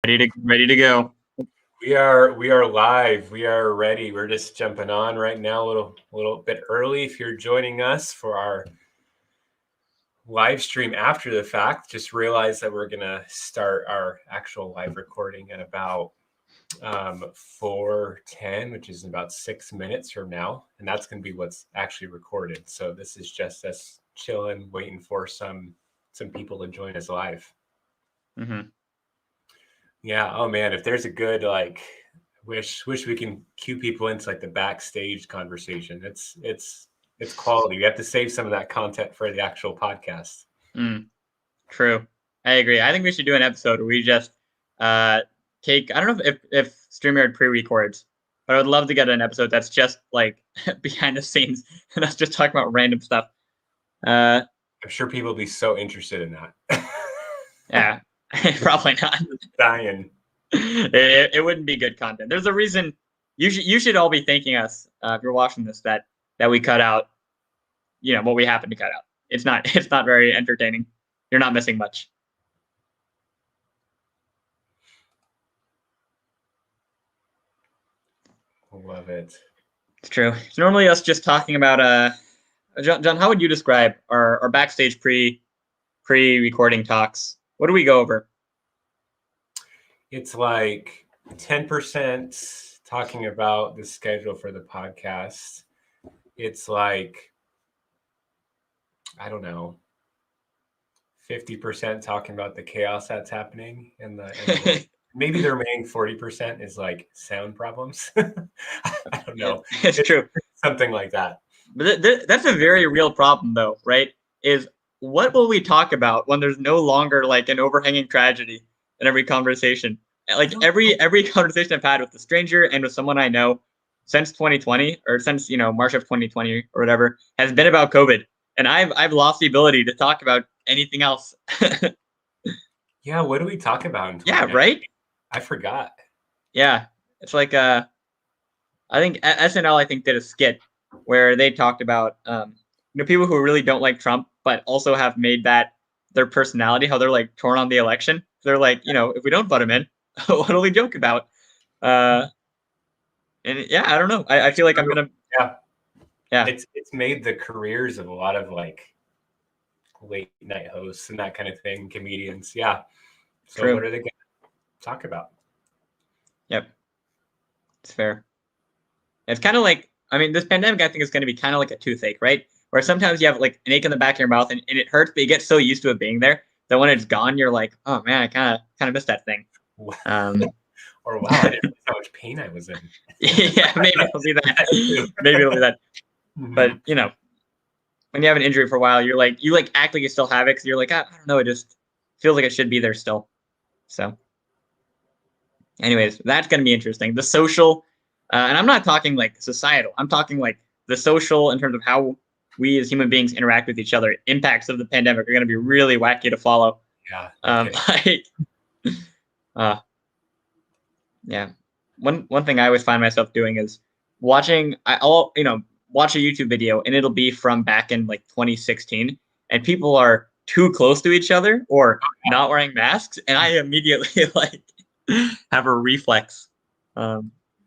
Ready to go. We are live. We are ready. We're just jumping on right now, a little bit early. If you're joining us for our live stream after the fact, just realize that we're gonna start our actual live recording at about 4:10, which is in about 6 minutes from now, and that's gonna be what's actually recorded. So this is just us chilling, waiting for some people to join us live. Mm-hmm. Yeah. Oh man, if there's a good wish we can cue people into like the backstage conversation. It's quality. We have to save some of that content for the actual podcast. True. I agree. I think we should do an episode where we just take, I don't know if StreamYard pre-records, but I would love to get an episode that's just like behind the scenes and us just talking about random stuff. I'm sure people will be so interested in that. Yeah, probably not. Dying. It wouldn't be good content. There's a reason you should all be thanking us if you're watching this that we cut out, what we happen to cut out. It's not very entertaining. You're not missing much. Love it. It's true. It's normally us just talking about John, how would you describe our backstage pre-recording talks? What do we go over? It's like 10% talking about the schedule for the podcast. It's like, I don't know, 50% talking about the chaos that's happening and maybe the remaining 40% is like sound problems. I don't know. It's true. Something like that. But that's a very real problem though, right? Is what will we talk about when there's no longer like an overhanging tragedy in every conversation? Like every conversation I've had with a stranger and with someone I know since 2020 or since March of 2020 or whatever has been about COVID, and I've lost the ability to talk about anything else. Yeah, what do we talk about in 2019? Yeah, right? I forgot. Yeah, it's like I think SNL did a skit where they talked about people who really don't like Trump but also have made that their personality, how they're like torn on the election. They're like, if we don't vote him in, what do we joke about? And yeah, I don't know. I feel like I'm gonna. Yeah. It's made the careers of a lot of like late night hosts and that kind of thing, comedians. Yeah. So True. What are they going to talk about? Yep. It's fair. It's kind of like, this pandemic, I think, is going to be kind of like a toothache, right? Where sometimes you have like an ache in the back of your mouth and it hurts, but you get so used to it being there that when it's gone, you're like, oh man, I kind of missed that thing. Or wow, I didn't realize how much pain I was in. Yeah, maybe it'll be that. Maybe it'll be that. Mm-hmm. But when you have an injury for a while, you act like you still have it because you're like, I don't know, it just feels like it should be there still. So, anyways, that's going to be interesting. The social, and I'm not talking like societal. I'm talking like the social in terms of how we as human beings interact with each other. Impacts of the pandemic are going to be really wacky to follow. Yeah. Okay. Yeah. One thing I always find myself doing is watching. I'll watch a YouTube video and it'll be from back in like 2016, and people are too close to each other or not wearing masks, and I immediately like have a reflex. So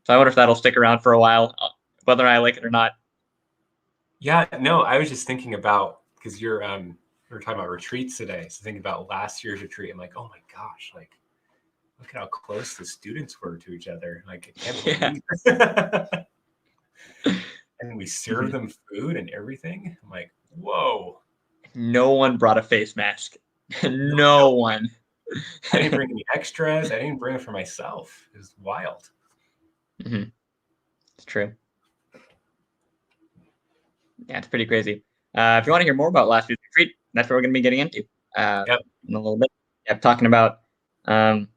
I wonder if that'll stick around for a while, whether I like it or not. Yeah, no, I was just thinking about, because we were talking about retreats today. So thinking about last year's retreat, I'm like, oh my gosh, like look at how close the students were to each other. Like I can't believe. And we served them food and everything. I'm like, whoa. No one brought a face mask. No one. I didn't bring any extras. I didn't bring it for myself. It was wild. Mm-hmm. It's true. Yeah, it's pretty crazy. If you want to hear more about last week's retreat, that's what we're going to be getting into in a little bit. Yep, talking about some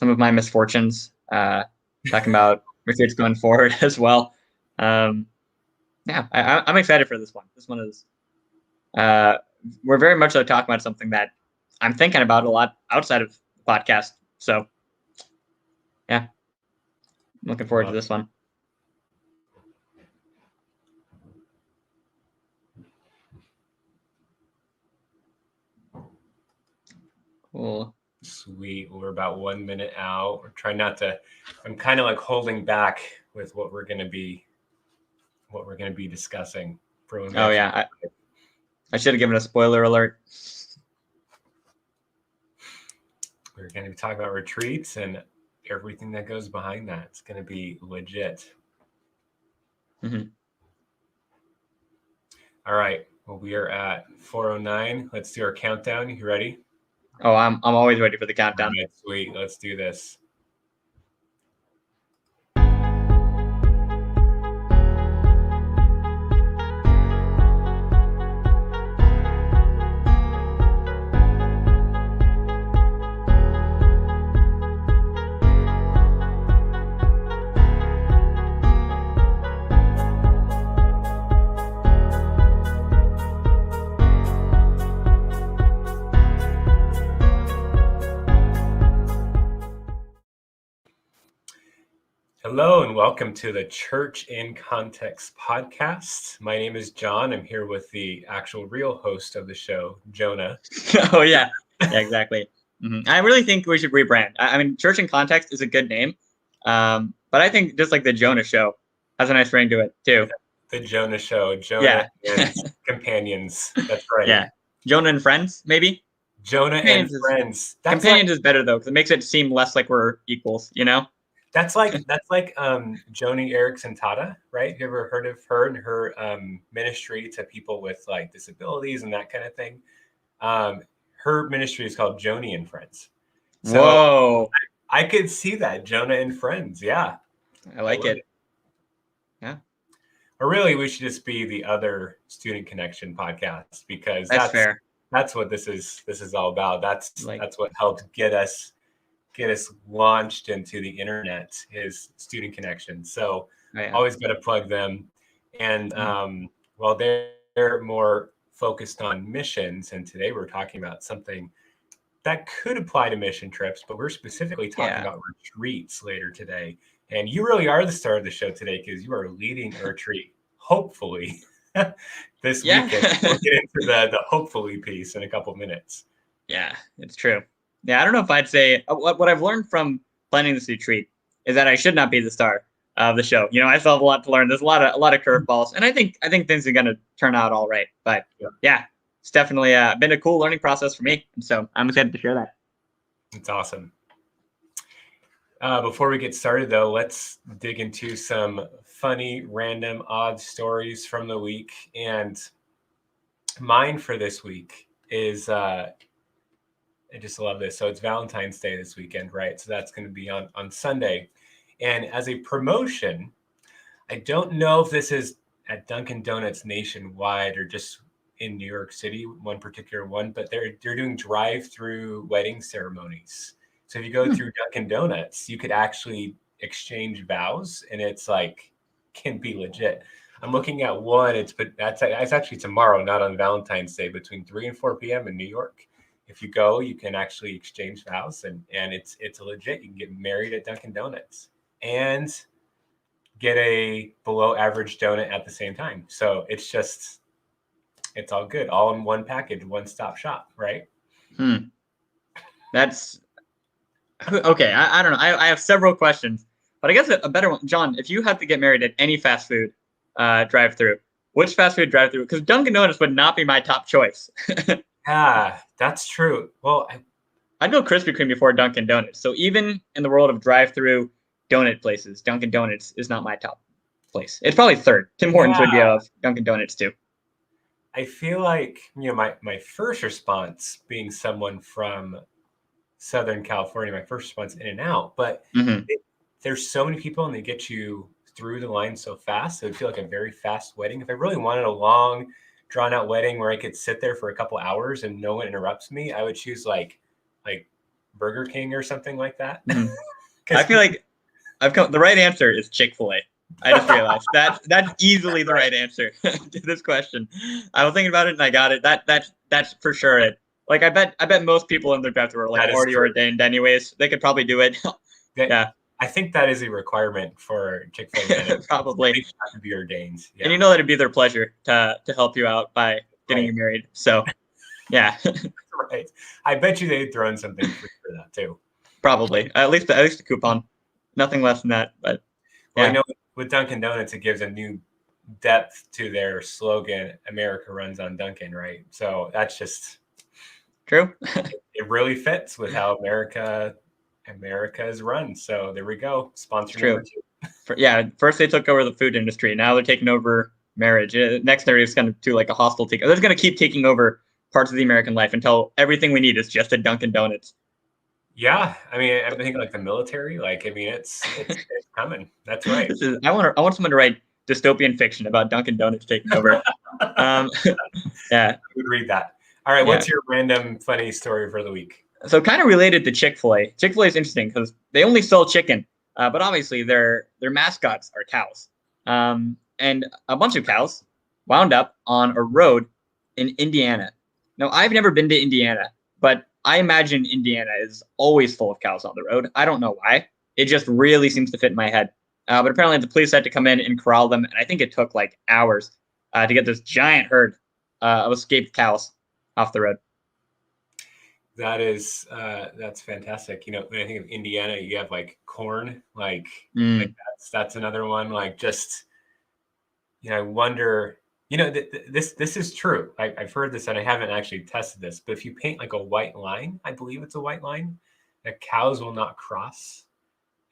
of my misfortunes, talking about retreats going forward as well. I'm excited for this one. This one is, we're very much so talking about something that I'm thinking about a lot outside of the podcast. So, yeah, I'm looking forward to this one. Cool. Sweet. We're about 1 minute out. We're trying not to. I'm kind of like holding back with what we're going to be discussing. Oh yeah, I should have given a spoiler alert. We're going to be talking about retreats and everything that goes behind that. It's going to be legit. Mm-hmm. All right. Well, we are at 4:09. Let's do our countdown. You ready? Oh, I'm always ready for the countdown. All right, sweet. Let's do this. Hello and welcome to the Church in Context podcast. My name is John. I'm here with the actual real host of the show, Jonah. Oh yeah, exactly. Mm-hmm. I really think we should rebrand. I mean, Church in Context is a good name, but I think just like the Jonah Show has a nice ring to it too. The Jonah Show, Jonah and companions. That's right. Yeah, Jonah and friends, maybe. Jonah and friends. Companions is better though because it makes it seem less like we're equals. You know. That's like Joni Eareckson Tada, right? Have you ever heard of her and her ministry to people with like disabilities and that kind of thing? Her ministry is called Joni and Friends. So whoa, I could see that, Jonah and Friends. Yeah, I like it. Yeah, or really, we should just be the other Student Connection podcast because that's fair. That's what this is all about. That's what helped get us launched into the internet is Student Connection. So always got to plug them. And while they're more focused on missions, and today we're talking about something that could apply to mission trips, but we're specifically talking about retreats later today. And you really are the star of the show today because you are leading a retreat, hopefully, this weekend. We'll get into the hopefully piece in a couple minutes. Yeah, it's true. Yeah, I don't know if I'd say what I've learned from planning this retreat is that I should not be the star of the show. You know, I still have a lot to learn. There's a lot of curveballs, and I think things are going to turn out all right. But yeah, it's definitely been a cool learning process for me, and so I'm excited to share that. It's awesome. Before we get started, though, let's dig into some funny, random, odd stories from the week. And mine for this week is. I just love this. So it's Valentine's Day this weekend, right? So that's going to be on Sunday. And as a promotion, I don't know if this is at Dunkin' Donuts nationwide or just in New York City, one particular one, but they're doing drive-through wedding ceremonies. So if you go through Dunkin' Donuts, you could actually exchange vows, and it's like can be legit. I'm looking at one. It's actually tomorrow, not on Valentine's Day, between 3 and 4 p.m. in New York. If you go, you can actually exchange vows, and it's legit. You can get married at Dunkin' Donuts and get a below average donut at the same time. So it's all good, all in one package, one-stop shop, right? That's okay. I don't know. I have several questions, but I guess a better one, John. If you had to get married at any fast food drive-through, which fast food drive-through? Because Dunkin' Donuts would not be my top choice. Yeah, that's true. Well, I'd go Krispy Kreme before Dunkin' Donuts. So even in the world of drive-through donut places, Dunkin' Donuts is not my top place. It's probably third. Tim Hortons would be of Dunkin' Donuts too. I feel like, my first response being someone from Southern California, my first response In-N-Out, but there's so many people and they get you through the line so fast. So it would feel like a very fast wedding. If I really wanted a long, drawn out wedding where I could sit there for a couple hours and no one interrupts me, I would choose like Burger King or something like that. I feel like the right answer is Chick-fil-A. I just realized that's easily the right answer to this question. I was thinking about it and I got it. That's for sure it. Like I bet most people in their drive-thru are like already ordained anyways. They could probably do it. Yeah. I think that is a requirement for Chick-fil-A. Probably. They have to be ordained. Yeah. And you know that it'd be their pleasure to help you out by getting you married. So, Yeah. Right. I bet you they'd throw in something free for that too. Probably. At least the coupon. Nothing less than that. But well, I know with Dunkin' Donuts, it gives a new depth to their slogan, America runs on Dunkin', right? So that's just true. It really fits with how America is run. So there we go. Sponsor number 2. First they took over the food industry. Now they're taking over marriage. Next they're just going to do like a hostile take. They're going to keep taking over parts of the American life until everything we need is just a Dunkin' Donuts. Yeah, I mean, I think like the military. Like, I mean, it's coming. That's right. I want someone to write dystopian fiction about Dunkin' Donuts taking over. Yeah, I would read that. All right, what's your random funny story for the week? So kind of related to Chick-fil-A. Chick-fil-A is interesting because they only sell chicken, but obviously their mascots are cows. And a bunch of cows wound up on a road in Indiana. Now, I've never been to Indiana, but I imagine Indiana is always full of cows on the road. I don't know why. It just really seems to fit in my head. But apparently the police had to come in and corral them, and I think it took like hours to get this giant herd of escaped cows off the road. That's fantastic. You know, when I think of Indiana, you have like corn, like that's another one. Like just, you know, I wonder. You know, this is true. I've heard this, and I haven't actually tested this. But if you paint like a white line, I believe it's a white line, that cows will not cross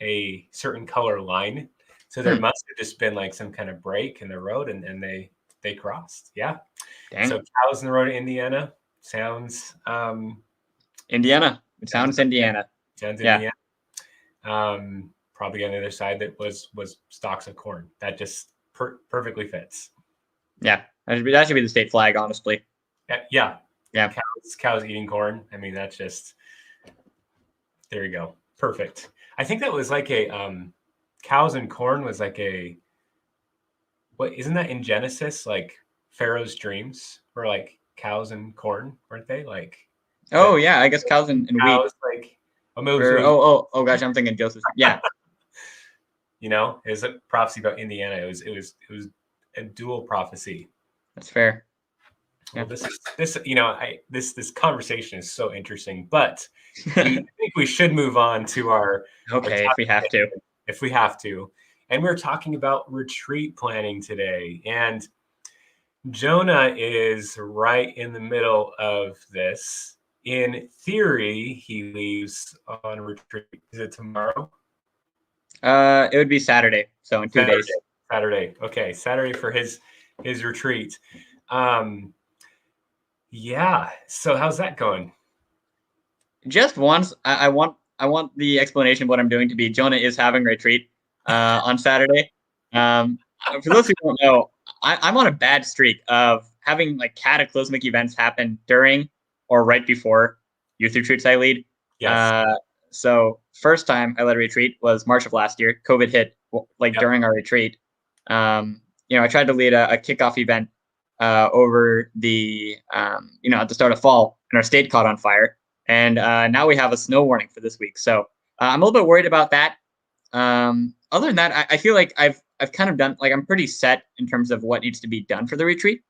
a certain color line. So there must have just been like some kind of break in the road, and they crossed. Yeah. Dang. So cows in the road to Indiana sounds. Indiana. It sounds Indiana. Indiana. Probably on the other side that was stalks of corn. That just perfectly fits. Yeah, that should be the state flag, honestly. Yeah. Cows eating corn. I mean, that's just there you go. Perfect. I think that was like a cows and corn was like a what isn't that in Genesis, like Pharaoh's dreams were like cows and corn, weren't they? Like yeah, I guess cows and cows, wheat. Like oh gosh, I'm thinking Joseph. Yeah. You know, it was a prophecy about Indiana. It was a dual prophecy. That's fair. Well, this you know, this conversation is so interesting, but I think we should move on to our if we have to. And we're talking about retreat planning today. And Jonah is right in the middle of this. In theory, he leaves on retreat. Is it tomorrow? It would be Saturday. So in 2 days. Saturday. Okay, Saturday for his retreat. Yeah. So how's that going? Just once. I want the explanation of what I'm doing to be Jonah is having a retreat on Saturday. For those who don't know, I'm on a bad streak of having like cataclysmic events happen during or right before youth retreats I lead. Yes. So first time I led a retreat was March of last year. COVID hit during our retreat. I tried to lead a kickoff event over the at the start of fall, and our state caught on fire. And now we have a snow warning for this week. So I'm a little bit worried about that. Other than that, I feel like I've kind of done, like, I'm pretty set in terms of what needs to be done for the retreat.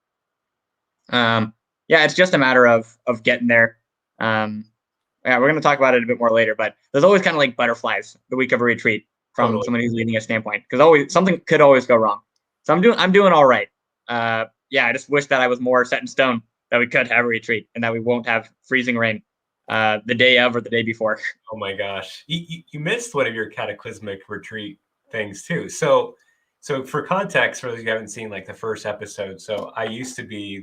It's just a matter of getting there. We're going to talk about it a bit more later, but there's always kind of like butterflies the week of a retreat from someone who's leading a standpoint, because something could always go wrong. So I'm doing all right. I just wish that I was more set in stone that we could have a retreat and that we won't have freezing rain the day of or the day before. Oh my gosh. You missed one of your cataclysmic retreat things too. So for context, for those who haven't seen like the first episode, so I used to be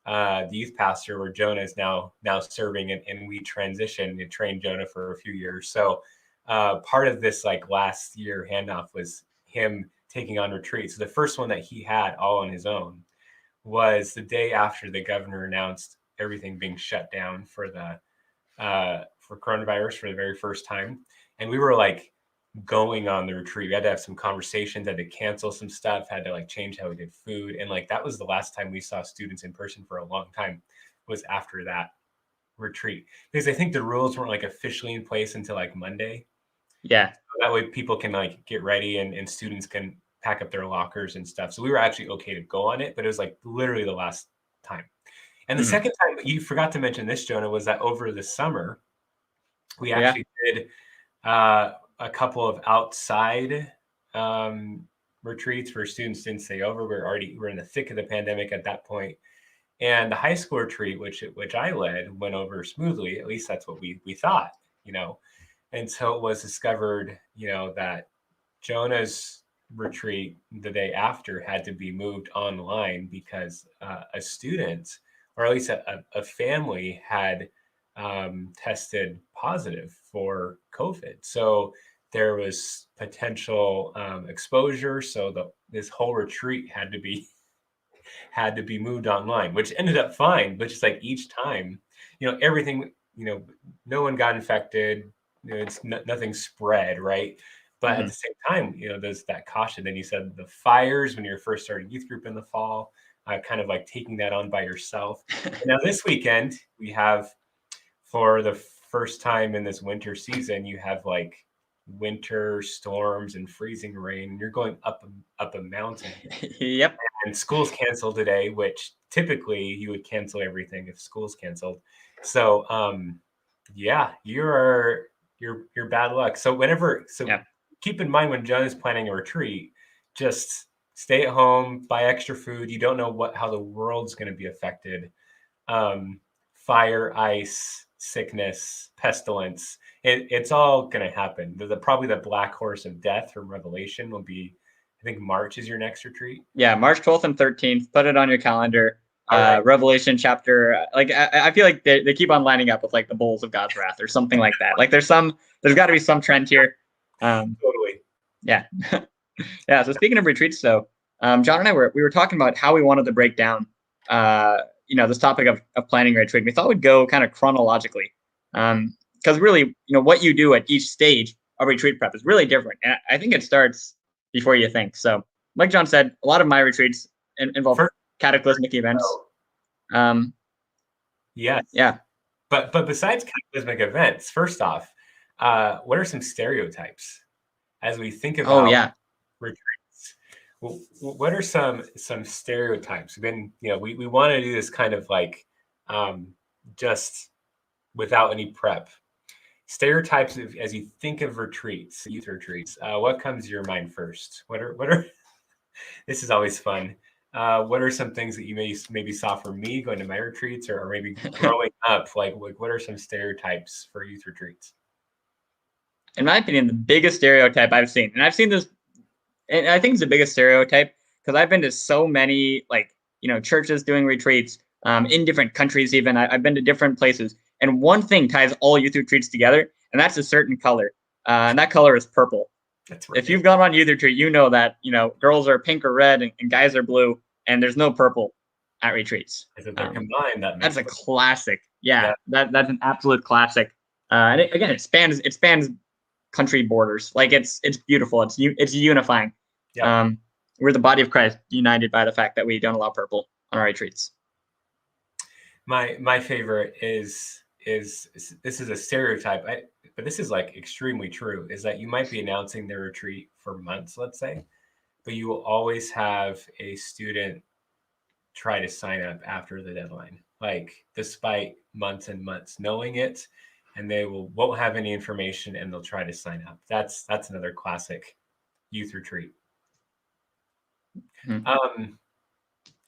the youth pastor where Jonah is now serving, and we transitioned and trained Jonah for a few years. So part of this like last year handoff was him taking on retreats. So the first one that he had all on his own was the day after the governor announced everything being shut down for the for coronavirus for the very first time. And we were like going on the retreat. We had to have some conversations, had to cancel some stuff, had to like change how we did food. And like that was the last time we saw students in person for a long time, was after that retreat. Because I think the rules weren't like officially in place until like Monday. Yeah. So that way people can like get ready and students can pack up their lockers and stuff. So we were actually okay to go on it, but it was like literally the last time. And the second time, you forgot to mention this, Jonah, was that over the summer, we actually did a couple of outside retreats where students didn't stay over. We're in the thick of the pandemic at that point. And the high school retreat, which I led, went over smoothly. At least that's what we thought, And so it was discovered, that Jonah's retreat the day after had to be moved online because a student, or at least a family, had tested positive for COVID. So there was potential exposure. So this whole retreat had to be moved online, which ended up fine. But just like each time, everything, no one got infected. Nothing spread, right? But at the same time, there's that caution. Then you said the fires when you're first starting youth group in the fall, kind of like taking that on by yourself. Now this weekend we have, for the first time in this winter season, you have like winter storms and freezing rain. You're going up a mountain. Yep. And school's canceled today, which typically you would cancel everything if school's canceled. So you're bad luck. So keep in mind when John is planning a retreat, just stay at home, buy extra food. You don't know how the world's going to be affected. Fire, ice, sickness, pestilence. It's all going to happen. Probably the black horse of death from Revelation will be, I think March is your next retreat. Yeah, March 12th and 13th. Put it on your calendar. Right. Revelation chapter. Like I feel like they keep on lining up with like the bowls of God's wrath or something like that. Like there's got to be some trend here. Totally. Yeah. Yeah. So speaking of retreats, though, John and I we were talking about how we wanted to break down, this topic of planning a retreat. We thought we'd go kind of chronologically, because really, what you do at each stage of retreat prep is really different. And I think it starts before you think. So, like John said, a lot of my retreats involve cataclysmic events. Yes. Yeah. But besides cataclysmic events, first off, what are some stereotypes as we think about retreats? What are some stereotypes? We want to do this kind of like just without any prep. Stereotypes as you think of retreats, youth retreats. What comes to your mind first? What are this is always fun. What are some things that you maybe saw for me going to my retreats, or maybe growing up? Like what are some stereotypes for youth retreats? In my opinion, the biggest stereotype I've seen, and I've seen this, and I think it's the biggest stereotype because I've been to so many churches doing retreats in different countries. Even I've been to different places, and one thing ties all youth retreats together, and that's a certain color, and that color is purple. If you've gone on youth retreat, you know that girls are pink or red and guys are blue, and there's no purple at retreats. If they're combined, that's a classic. Yeah. That's an absolute classic. And it spans country borders. Like it's beautiful. It's unifying. Yeah. We're the body of Christ, united by the fact that we don't allow purple on our retreats. My favorite is this is a stereotype, but this is like extremely true, is that you might be announcing their retreat for months, let's say, but you will always have a student try to sign up after the deadline, like despite months and months knowing it, and they won't have any information and they'll try to sign up. That's another classic youth retreat. Mm-hmm.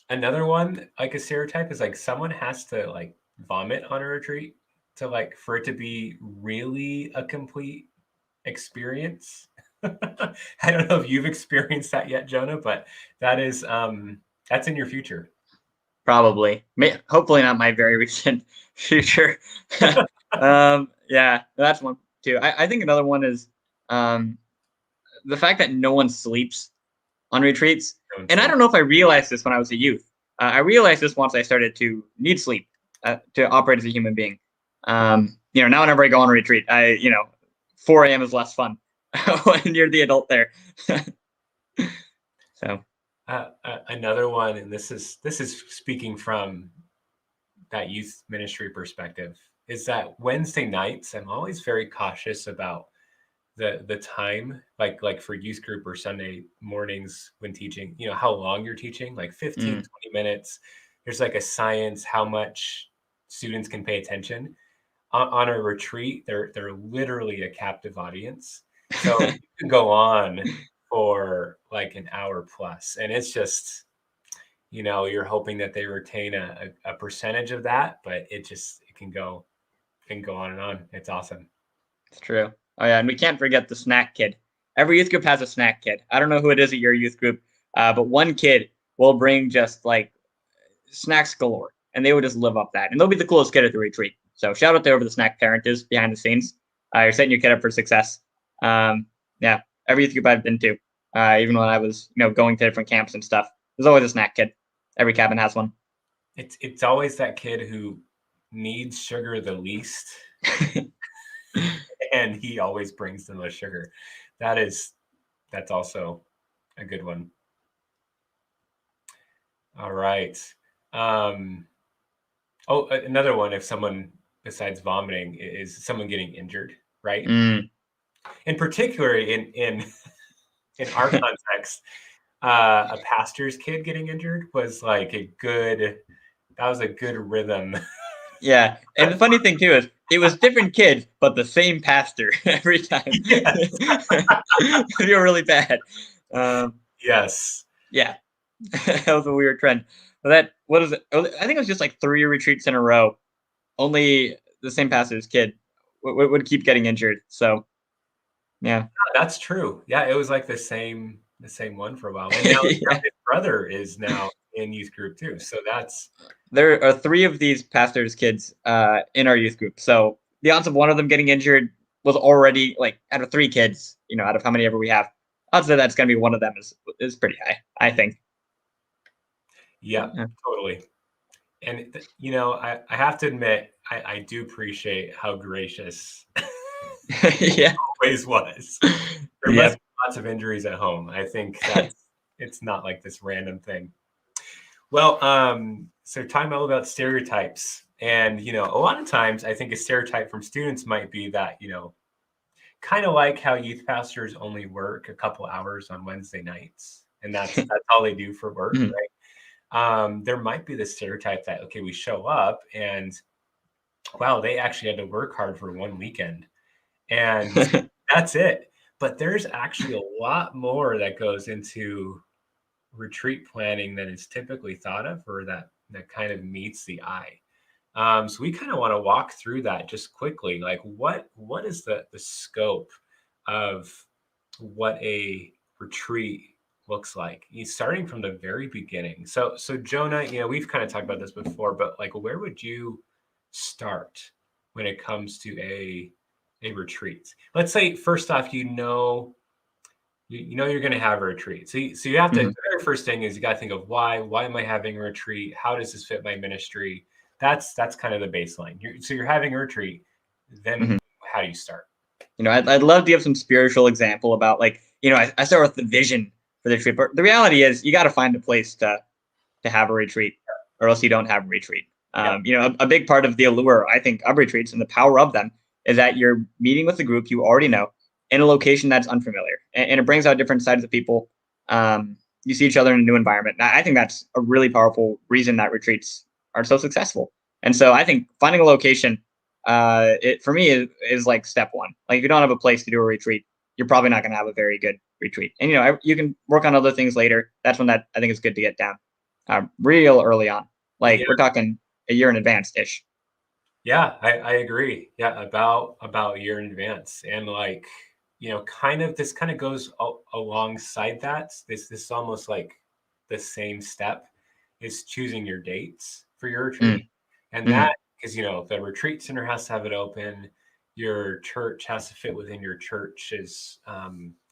Another one, like a stereotype, is like someone has to like vomit on a retreat to like for it to be really a complete experience. I don't know if you've experienced that yet, Jonah, but that is that's in your future. Probably. Hopefully not my very recent future. Yeah, that's one too. I think another one is the fact that no one sleeps on retreats. And I don't know if I realized this when I was a youth. I realized this once I started to need sleep to operate as a human being. Now whenever I go on a retreat, 4 a.m. is less fun when you're the adult there. So another one, and this is speaking from that youth ministry perspective, is that Wednesday nights I'm always very cautious about the time, like for youth group or Sunday mornings when teaching, how long you're teaching, like 15, 20 minutes. there's like a science how much students can pay attention. On a retreat, they're literally a captive audience. So you can go on for like an hour plus, and it's just, you're hoping that they retain a percentage of that, but it can go on and on. It's awesome. It's true. Oh yeah, and we can't forget the snack kid. Every youth group has a snack kid. I don't know who it is at your youth group, but one kid will bring just like snacks galore, and they would just live up that, and they'll be the coolest kid at the retreat. So shout out to whoever the snack parent is behind the scenes. You're setting your kid up for success. Yeah, every youth group I've been to, even when I was going to different camps and stuff, there's always a snack kid. Every cabin has one. It's always that kid who needs sugar the least, and he always brings the most sugar. That's also a good one. All right. Another one, if someone besides vomiting is someone getting injured, right? In particular, in our context, a pastor's kid getting injured was like that was a good rhythm. Yeah, and the funny thing too is it was different kids, but the same pastor every time. Yes. They were really bad. Yes. Yeah, that was a weird trend. But what is it? I think it was just like 3 retreats in a row. Only the same pastor's kid would keep getting injured. So, yeah, that's true. Yeah, it was like the same one for a while, and now yeah. his brother is now in youth group too. So there are 3 of these pastors' kids in our youth group. So the odds of one of them getting injured was already like out of 3 kids, out of how many ever we have. Odds that that's going to be one of them is pretty high, I think. Yeah, totally. And I have to admit, I do appreciate how gracious yeah, always was. There must be lots of injuries at home. I think it's not like this random thing. Well, so talking all about stereotypes, and a lot of times I think a stereotype from students might be that kind of like how youth pastors only work a couple hours on Wednesday nights, and that's all they do for work, right? There might be the stereotype that, okay, we show up and wow, they actually had to work hard for one weekend and that's it. But there's actually a lot more that goes into retreat planning than is typically thought of, or that kind of meets the eye. So we kind of want to walk through that just quickly. Like what is the scope of what a retreat looks like, starting from the very beginning. So Jonah, we've kind of talked about this before, but like, where would you start when it comes to a retreat? Let's say first off, you're going to have a retreat. So you have to, the very first thing is you got to think of why am I having a retreat? How does this fit my ministry? That's kind of the baseline. You're having a retreat. Then how do you start? I'd love to give some spiritual example about like, I start with the vision for the retreat, but the reality is you got to find a place to have a retreat or else you don't have a retreat. A big part of the allure, I think, of retreats and the power of them is that you're meeting with a group you already know in a location that's unfamiliar, and it brings out different sides of people. You see each other in a new environment. I think that's a really powerful reason that retreats are so successful. And so I think finding a location, it for me is like step one. Like if you don't have a place to do a retreat, you're probably not going to have a very good retreat. And you can work on other things later. That's when that I think is good to get down real early on. Like we're talking a year in advance ish. Yeah, I agree. Yeah, about a year in advance, and like this kind of goes alongside that. This almost like the same step is choosing your dates for your retreat, and that because the retreat center has to have it open. Your church has to fit within your church's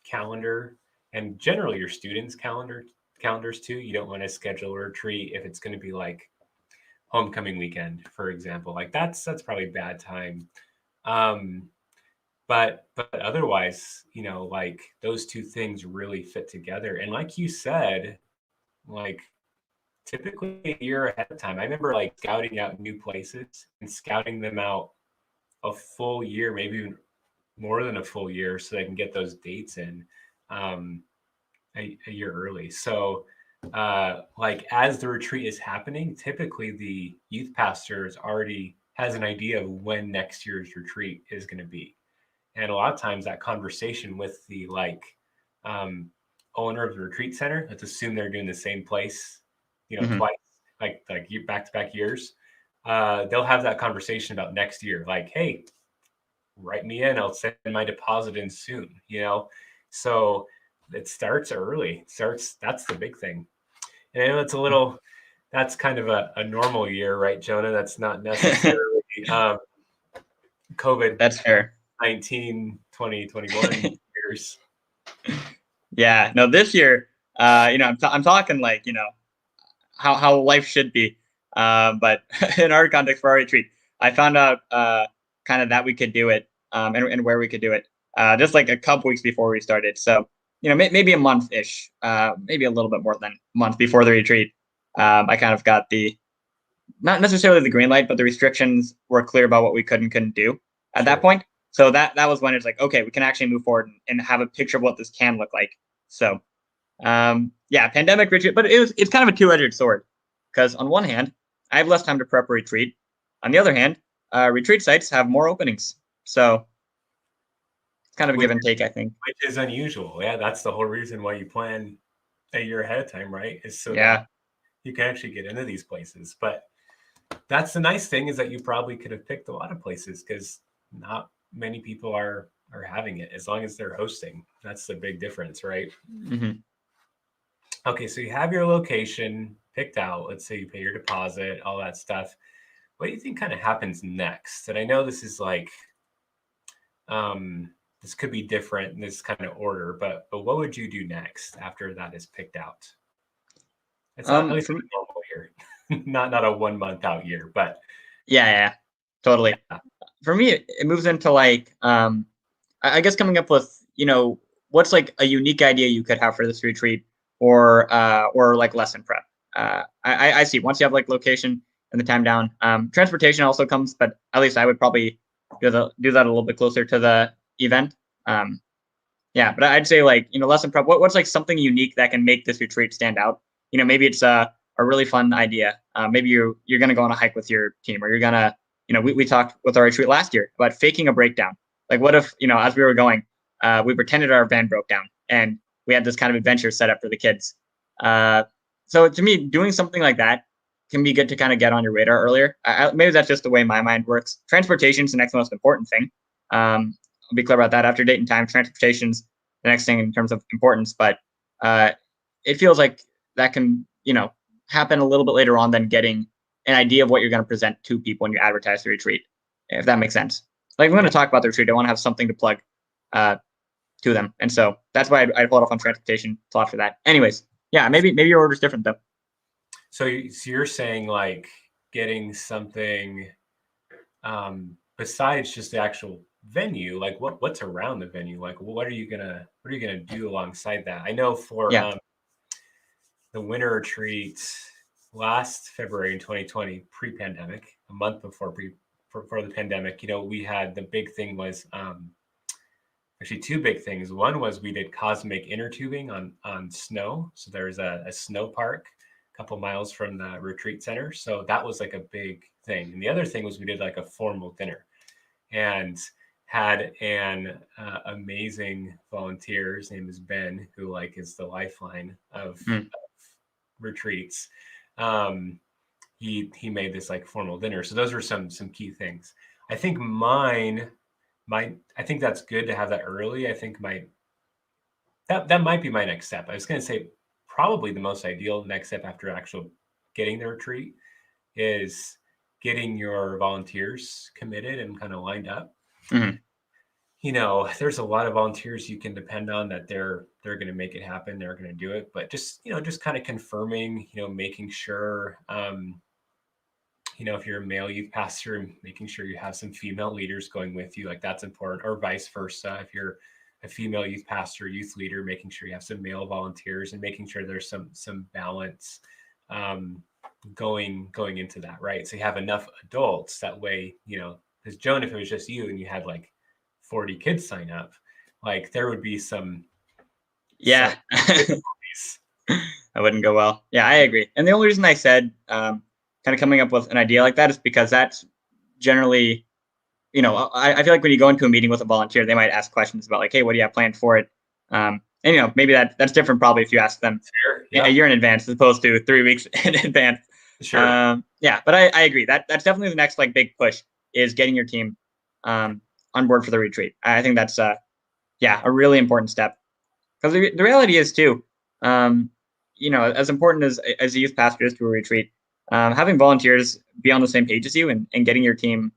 calendar, and generally your students' calendars too. You don't want to schedule a retreat if it's going to be like homecoming weekend, for example. Like that's probably a bad time. But otherwise, like those two things really fit together. And like you said, like typically a year ahead of time. I remember like scouting out new places and scouting them out a full year, maybe even more than a full year, so they can get those dates in a year early. So like as the retreat is happening, typically the youth pastor already has an idea of when next year's retreat is going to be. And a lot of times that conversation with the owner of the retreat center, let's assume they're doing the same place, twice, like back-to-back years. They'll have that conversation about next year. Like, hey, write me in. I'll send my deposit in soon, So it starts early. That's the big thing. And I know it's a little, that's kind of a normal year, right, Jonah? That's not necessarily COVID. That's fair. 2021 years. Yeah, no, this year, I'm talking like, how life should be. But in our context for our retreat, I found out kind of that we could do it and where we could do it just like a couple weeks before we started. So, maybe a month-ish, maybe a little bit more than a month before the retreat. I kind of got not necessarily the green light, but the restrictions were clear about what we could and couldn't do at that point. So that was when it's like, okay, we can actually move forward and have a picture of what this can look like. So, pandemic retreat, but it's kind of a two-edged sword, because on one hand, I have less time to prep a retreat. On the other hand, retreat sites have more openings. So it's kind of a give and take, I think. Which is unusual. Yeah, that's the whole reason why you plan a year ahead of time, right? Is so that you can actually get into these places. But that's the nice thing, is that you probably could have picked a lot of places, because not many people are having it, as long as they're hosting. That's the big difference, right? Mm-hmm. Okay, so you have your location picked out. Let's say you pay your deposit, all that stuff. What do you think kind of happens next? And I know this is like, this could be different in this kind of order, but what would you do next after that is picked out? It's not at least a normal year, not a 1 month out year, but yeah, totally. Yeah. For me, it moves into like, I guess coming up with, what's like a unique idea you could have for this retreat, or like lesson prep. I see, once you have like location and the time down, transportation also comes, but at least I would probably do that a little bit closer to the event. But I'd say like, lesson prep, what's like something unique that can make this retreat stand out? Maybe it's a really fun idea. Maybe you're going to go on a hike with your team, or you're going to, we talked with our retreat last year about faking a breakdown. Like, what if, as we were going, we pretended our van broke down and we had this kind of adventure set up for the kids. So to me, doing something like that can be good to kind of get on your radar earlier. Maybe that's just the way my mind works. Transportation is the next most important thing. I'll be clear about that. After date and time, transportation's the next thing in terms of importance. But it feels like that can, happen a little bit later on than getting an idea of what you're going to present to people when you advertise the retreat, if that makes sense. Like, we're going to talk about the retreat. I want to have something to plug to them. And so that's why I'd hold off on transportation till after that. Anyways, yeah, maybe your order's different though. So you're saying like getting something besides just the actual venue, like what's around the venue? Like, what are you gonna do alongside that? I know for the winter retreat last February in 2020, pre-pandemic, a month before the pandemic, we had, the big thing was actually two big things. One was we did cosmic inner tubing on snow. So there's a snow park a couple miles from the retreat center. So that was like a big thing. And the other thing was we did like a formal dinner, and had an amazing volunteer. His name is Ben, who like is the lifeline of retreats. He made this like formal dinner. So those were some key things. I think I think that's good to have that early. I think that might be my next step. I was going to say probably the most ideal next step after actual getting the retreat is getting your volunteers committed and kind of lined up. Mm-hmm. There's a lot of volunteers you can depend on that they're going to make it happen. They're going to do it. But just kind of confirming, making sure, if you're a male youth pastor, making sure you have some female leaders going with you, like that's important, or vice versa. If you're a female youth pastor, youth leader, making sure you have some male volunteers, and making sure there's some balance going into that, right? So you have enough adults, that way, because Joan, if it was just you and you had like 40 kids sign up, like there would be some That wouldn't go well. Yeah, I agree. And the only reason I said kind of coming up with an idea like that is because that's generally, I feel like when you go into a meeting with a volunteer, they might ask questions about like, hey, what do you have planned for it? And maybe that's different probably if you ask them a year in advance as opposed to 3 weeks in advance. Sure. But I agree. That's definitely the next like big push is getting your team on board for the retreat. I think that's a really important step. Because the reality is too, as important as a youth pastor is to a retreat, having volunteers be on the same page as you and getting your team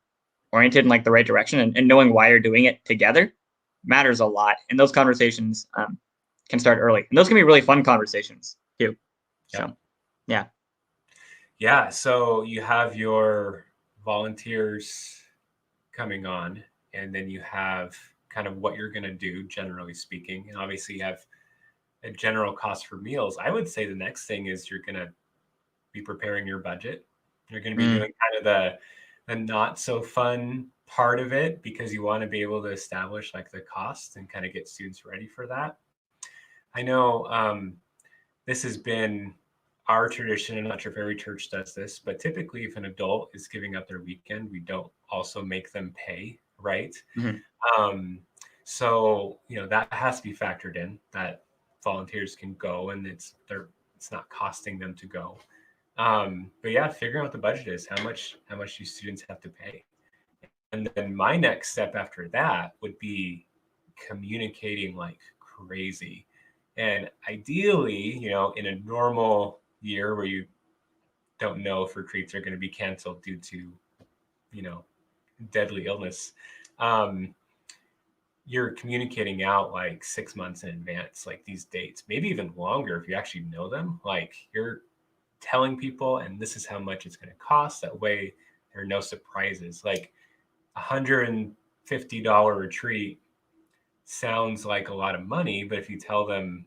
oriented in like the right direction and knowing why you're doing it together matters a lot. And those conversations can start early, and those can be really fun conversations too. So, yeah. Yeah. So you have your volunteers coming on, and then you have kind of what you're going to do, generally speaking. And obviously you have a general cost for meals. I would say the next thing is you're going to be preparing your budget. You're going to be doing kind of the not so fun part of it, because you want to be able to establish like the cost and kind of get students ready for that. I know this has been our tradition. I'm not sure if every church does this, but typically if an adult is giving up their weekend, we don't also make them pay, right? So, that has to be factored in, that volunteers can go and it's not costing them to go. But yeah, figuring out what the budget is, how much do students have to pay? And then my next step after that would be communicating like crazy. And ideally, in a normal year where you don't know if retreats are going to be canceled due to, deadly illness, you're communicating out like 6 months in advance, like these dates, maybe even longer if you actually know them. Like you're telling people, and this is how much it's going to cost. That way there are no surprises. Like $150 retreat sounds like a lot of money, but if you tell them,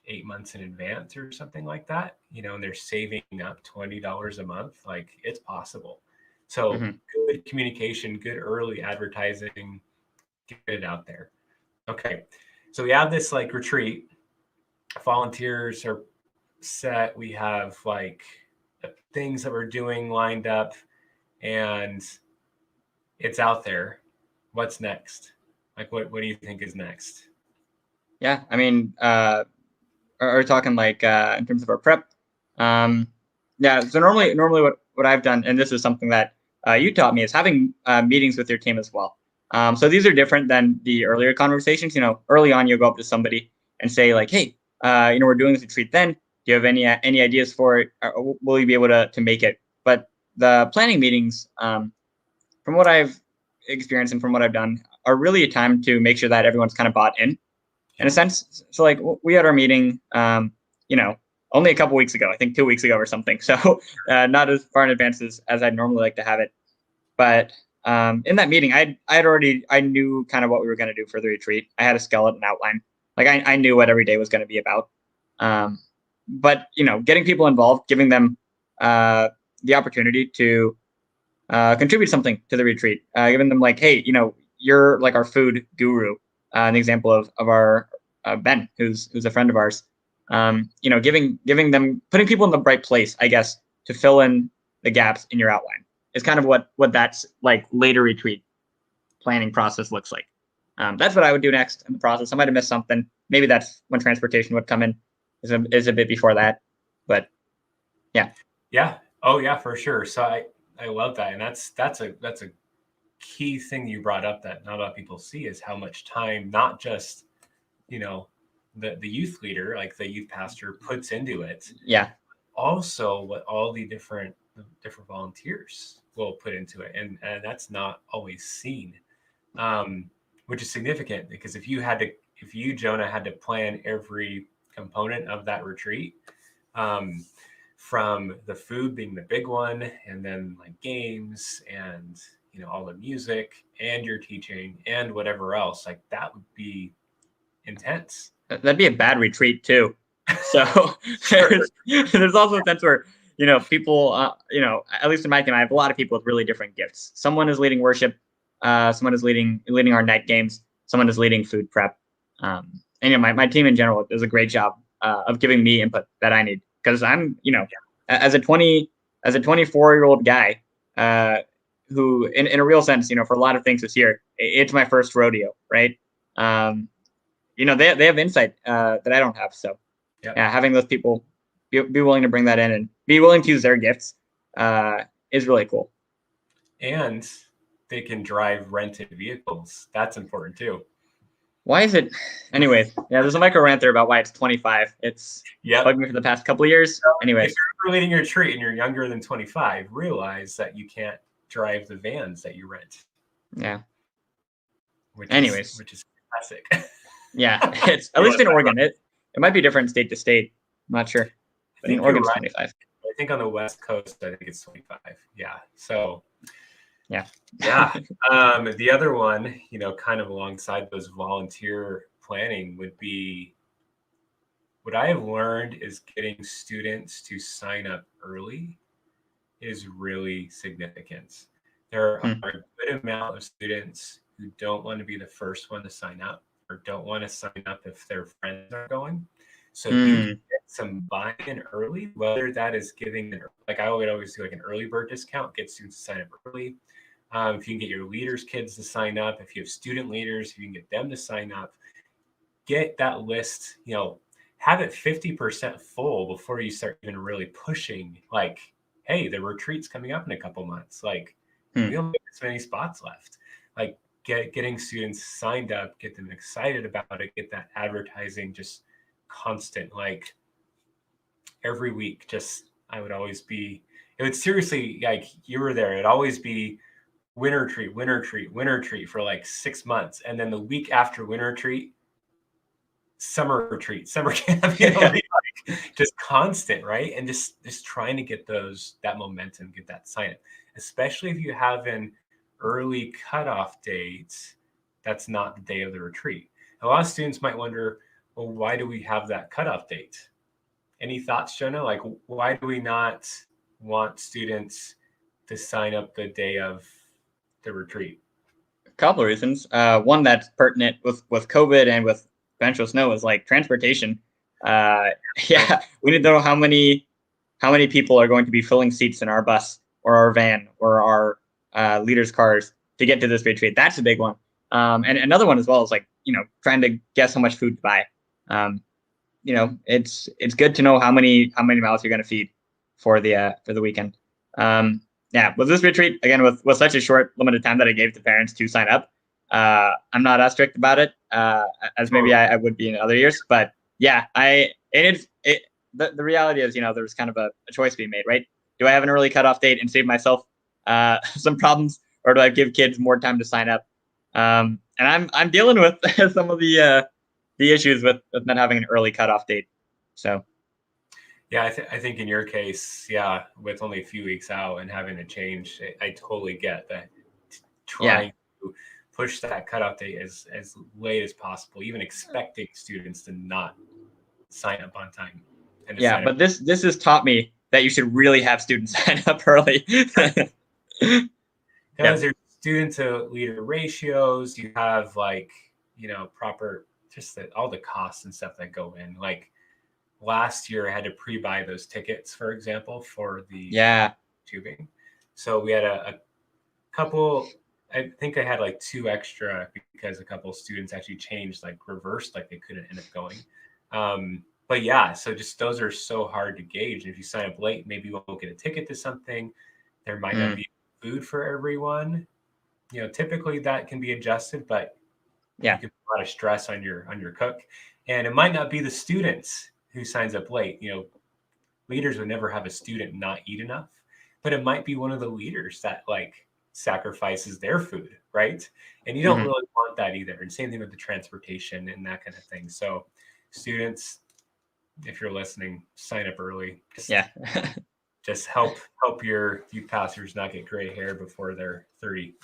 8 months in advance or something like that, and they're saving up $20 a month, like it's possible. So good communication, good early advertising, get it out there. Okay. So we have this like retreat, volunteers are set. We have like things that we're doing lined up, and it's out there. What's next? Like, what do you think is next? Yeah. I mean, are we talking like in terms of our prep? Yeah. So normally what I've done, and this is something that you taught me, is having meetings with your team as well. So these are different than the earlier conversations. Early on, you'll go up to somebody and say like, hey, we're doing this retreat then. Do you have any ideas for it? Or will you be able to make it? But the planning meetings, from what I've experienced and from what I've done, are really a time to make sure that everyone's kind of bought in a sense. So like we had our meeting, only a couple weeks ago, I think 2 weeks ago or something. So not as far in advance as I'd normally like to have it. But in that meeting, I knew kind of what we were going to do for the retreat. I had a skeleton outline. Like I knew what every day was going to be about. But getting people involved, giving them the opportunity to contribute something to the retreat, giving them like, hey, you're like our food guru. An example of our Ben, who's a friend of ours. Giving them, putting people in the right place, I guess, to fill in the gaps in your outline is kind of what that's like later retreat planning process looks like. That's what I would do next in the process. I might have missed something. Maybe that's when transportation would come in. Is a bit before that, but yeah. Yeah. Oh yeah, for sure. So I love that, and that's a key thing you brought up that not a lot of people see is how much time, not just the youth leader, like the youth pastor, puts into it. Yeah. Also, what all the different volunteers will put into it, and that's not always seen, which is significant, because if you Jonah had to plan every component of that retreat, from the food being the big one, and then like games and all the music and your teaching and whatever else, like that would be intense. That'd be a bad retreat too. So there's also a sense where people, at least in my team, I have a lot of people with really different gifts. Someone is leading worship, someone is leading our night games, someone is leading food prep, and my team in general does a great job of giving me input that I need, because I'm, as a 24-year-old guy, who in a real sense, for a lot of things this year, it's my first rodeo, right? They have insight that I don't have. So having those people be willing to bring that in and be willing to use their gifts is really cool. And they can drive rented vehicles. That's important too. Why is it? Anyways, there's a micro rant there about why it's 25. It's bugged me for the past couple of years. So anyways, if you're leading your retreat and you're younger than 25, realize that you can't drive the vans that you rent. Yeah. Which is classic. Yeah, it's at least in Oregon. It might be different state to state. I'm not sure. But in Oregon, it's 25. I think on the West Coast, I think it's 25. Yeah. So. Yeah. The other one, kind of alongside those volunteer planning would be, what I have learned is getting students to sign up early is really significant. There are a good amount of students who don't want to be the first one to sign up or don't want to sign up if their friends are going. So you can get some buy-in early, whether that is giving, like I would always do like an early bird discount, get students to sign up early. If you can get your leaders' kids to sign up, if you have student leaders, if you can get them to sign up, get that list, have it 50% full before you start even really pushing, like, hey, the retreat's coming up in a couple months. Like, we don't have as many spots left. Like, getting students signed up, get them excited about it, get that advertising just constant, like every week. I would always be, it would seriously, like, you were there, it'd always be winter retreat for like 6 months. And then the week after winter retreat, summer retreat, summer camp, like, just constant, right? And just trying to get that momentum, get that sign up, especially if you have an early cutoff date. That's not the day of the retreat. A lot of students might wonder, well, why do we have that cutoff date? Any thoughts, Jonah? Like, why do we not want students to sign up the day of the retreat? A couple of reasons. One that's pertinent with COVID and with eventual snow is like transportation. We need to know how many people are going to be filling seats in our bus or our van or our leaders' cars to get to this retreat. That's a big one. And another one as well is like, trying to guess how much food to buy. It's good to know how many mouths you're going to feed for the weekend. With this retreat, again, with such a short, limited time that I gave to parents to sign up, I'm not as strict about it as maybe I would be in other years. But the reality is, there was kind of a choice being made, right? Do I have an early cutoff date and save myself some problems, or do I give kids more time to sign up? And I'm dealing with some of the issues with not having an early cutoff date. So. Yeah, I think in your case, with only a few weeks out and having to change, I totally get that. Trying to push that cutoff date as late as possible, even expecting students to not sign up on time. But this has taught me that you should really have students sign up early. Because there's student to leader ratios, you have proper, just all the costs and stuff that go in. Like, last year, I had to pre-buy those tickets, for example, for the tubing. So we had a couple. I think I had like 2 extra because a couple of students actually changed, like reversed, like they couldn't end up going. So just those are so hard to gauge. And if you sign up late, maybe you won't get a ticket to something. There might not be food for everyone. Typically that can be adjusted, but you can put a lot of stress on your cook, and it might not be the students who signs up late. Leaders would never have a student not eat enough, but it might be one of the leaders that sacrifices their food, right? And you don't really want that either. And same thing with the transportation and that kind of thing. So students, if you're listening, sign up early. Just help your youth pastors not get gray hair before they're 30.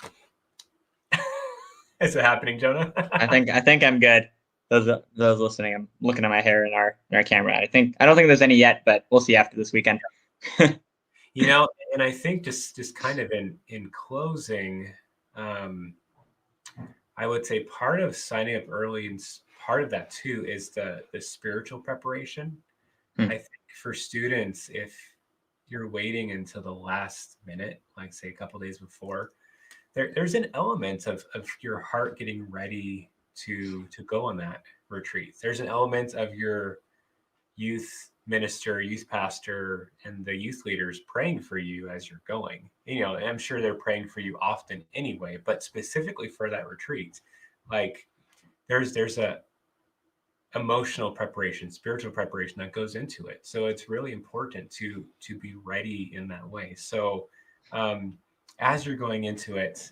Is it happening, Jonah? I think I'm good. Those listening, I'm looking at my hair in our camera. I don't think there's any yet, but we'll see after this weekend. And I think just kind of in closing, I would say part of signing up early and part of that too is the spiritual preparation. I think for students, if you're waiting until the last minute, like say a couple days before, there's an element of your heart getting ready to go on that retreat. There's an element of your youth minister, youth pastor, and the youth leaders praying for you as you're going. You know, and I'm sure they're praying for you often anyway, but specifically for that retreat, like there's a emotional preparation, spiritual preparation that goes into it. So it's really important to be ready in that way. So as you're going into it,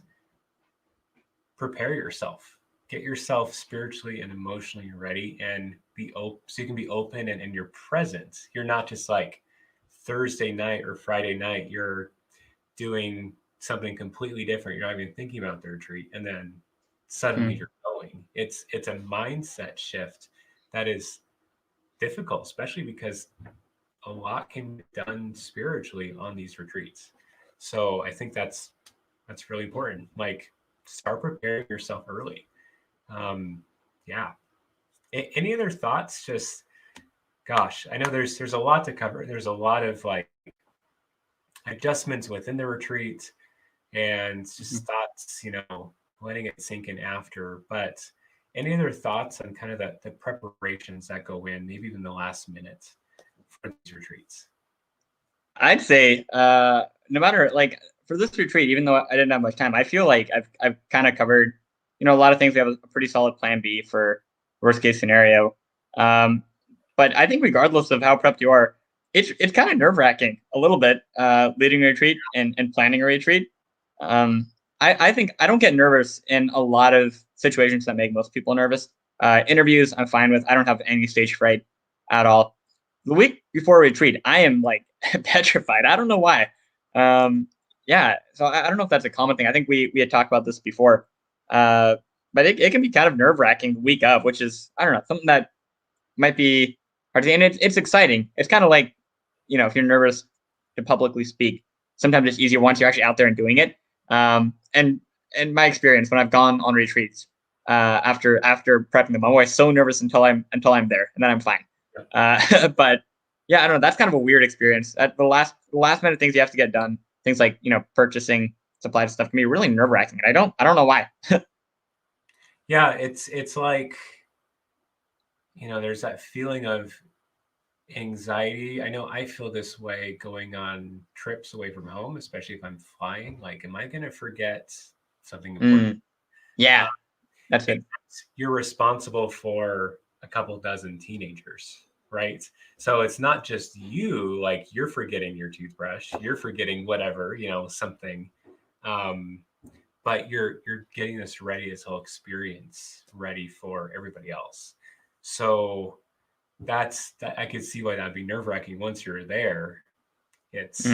prepare yourself, get yourself spiritually and emotionally ready, and be open, so you can be open and you're present. You're not just like Thursday night or Friday night, you're doing something completely different. You're not even thinking about the retreat, and then suddenly you're going. It's a mindset shift that is difficult, especially because a lot can be done spiritually on these retreats. So I think that's really important. Like, start preparing yourself early. Yeah. Any other thoughts? Just, gosh, I know there's a lot to cover. There's a lot of like adjustments within the retreat and just thoughts, you know, letting it sink in after. But any other thoughts on kind of the preparations that go in, maybe even the last minute for these retreats? I'd say no matter, like, for this retreat, even though I didn't have much time, I feel like I've kind of covered, you know, a lot of things. We have a pretty solid plan B for worst case scenario. But I think regardless of how prepped you are, it's kind of nerve wracking a little bit, leading a retreat and planning a retreat. I think I don't get nervous in a lot of situations that make most people nervous. Interviews, I'm fine with. I don't have any stage fright at all. The week before a retreat, I am like petrified. I don't know why. Yeah, so I don't know if that's a common thing. I think we had talked about this before. But it can be kind of nerve wracking the week of, which is, I don't know, something that might be hard to, and it's exciting. It's kind of like, you know, if you're nervous to publicly speak, sometimes it's easier once you're actually out there and doing it. And in my experience, when I've gone on retreats, after prepping them, I'm always so nervous until I'm there, and then I'm fine. But yeah, I don't know. That's kind of a weird experience. At the last minute things you have to get done, things like, you know, purchasing supplies stuff, can be really nerve wracking. And I don't know why. Yeah, it's like, you know, there's that feeling of anxiety. I know I feel this way going on trips away from home, especially if I'm flying. Like, am I going to forget something important? Yeah, that's it. You're responsible for a couple dozen teenagers, right? So it's not just you, like you're forgetting your toothbrush, you're forgetting whatever, you know, something. But you're getting this ready, this whole experience ready for everybody else. So that I could see why that'd be nerve wracking once you're there. It's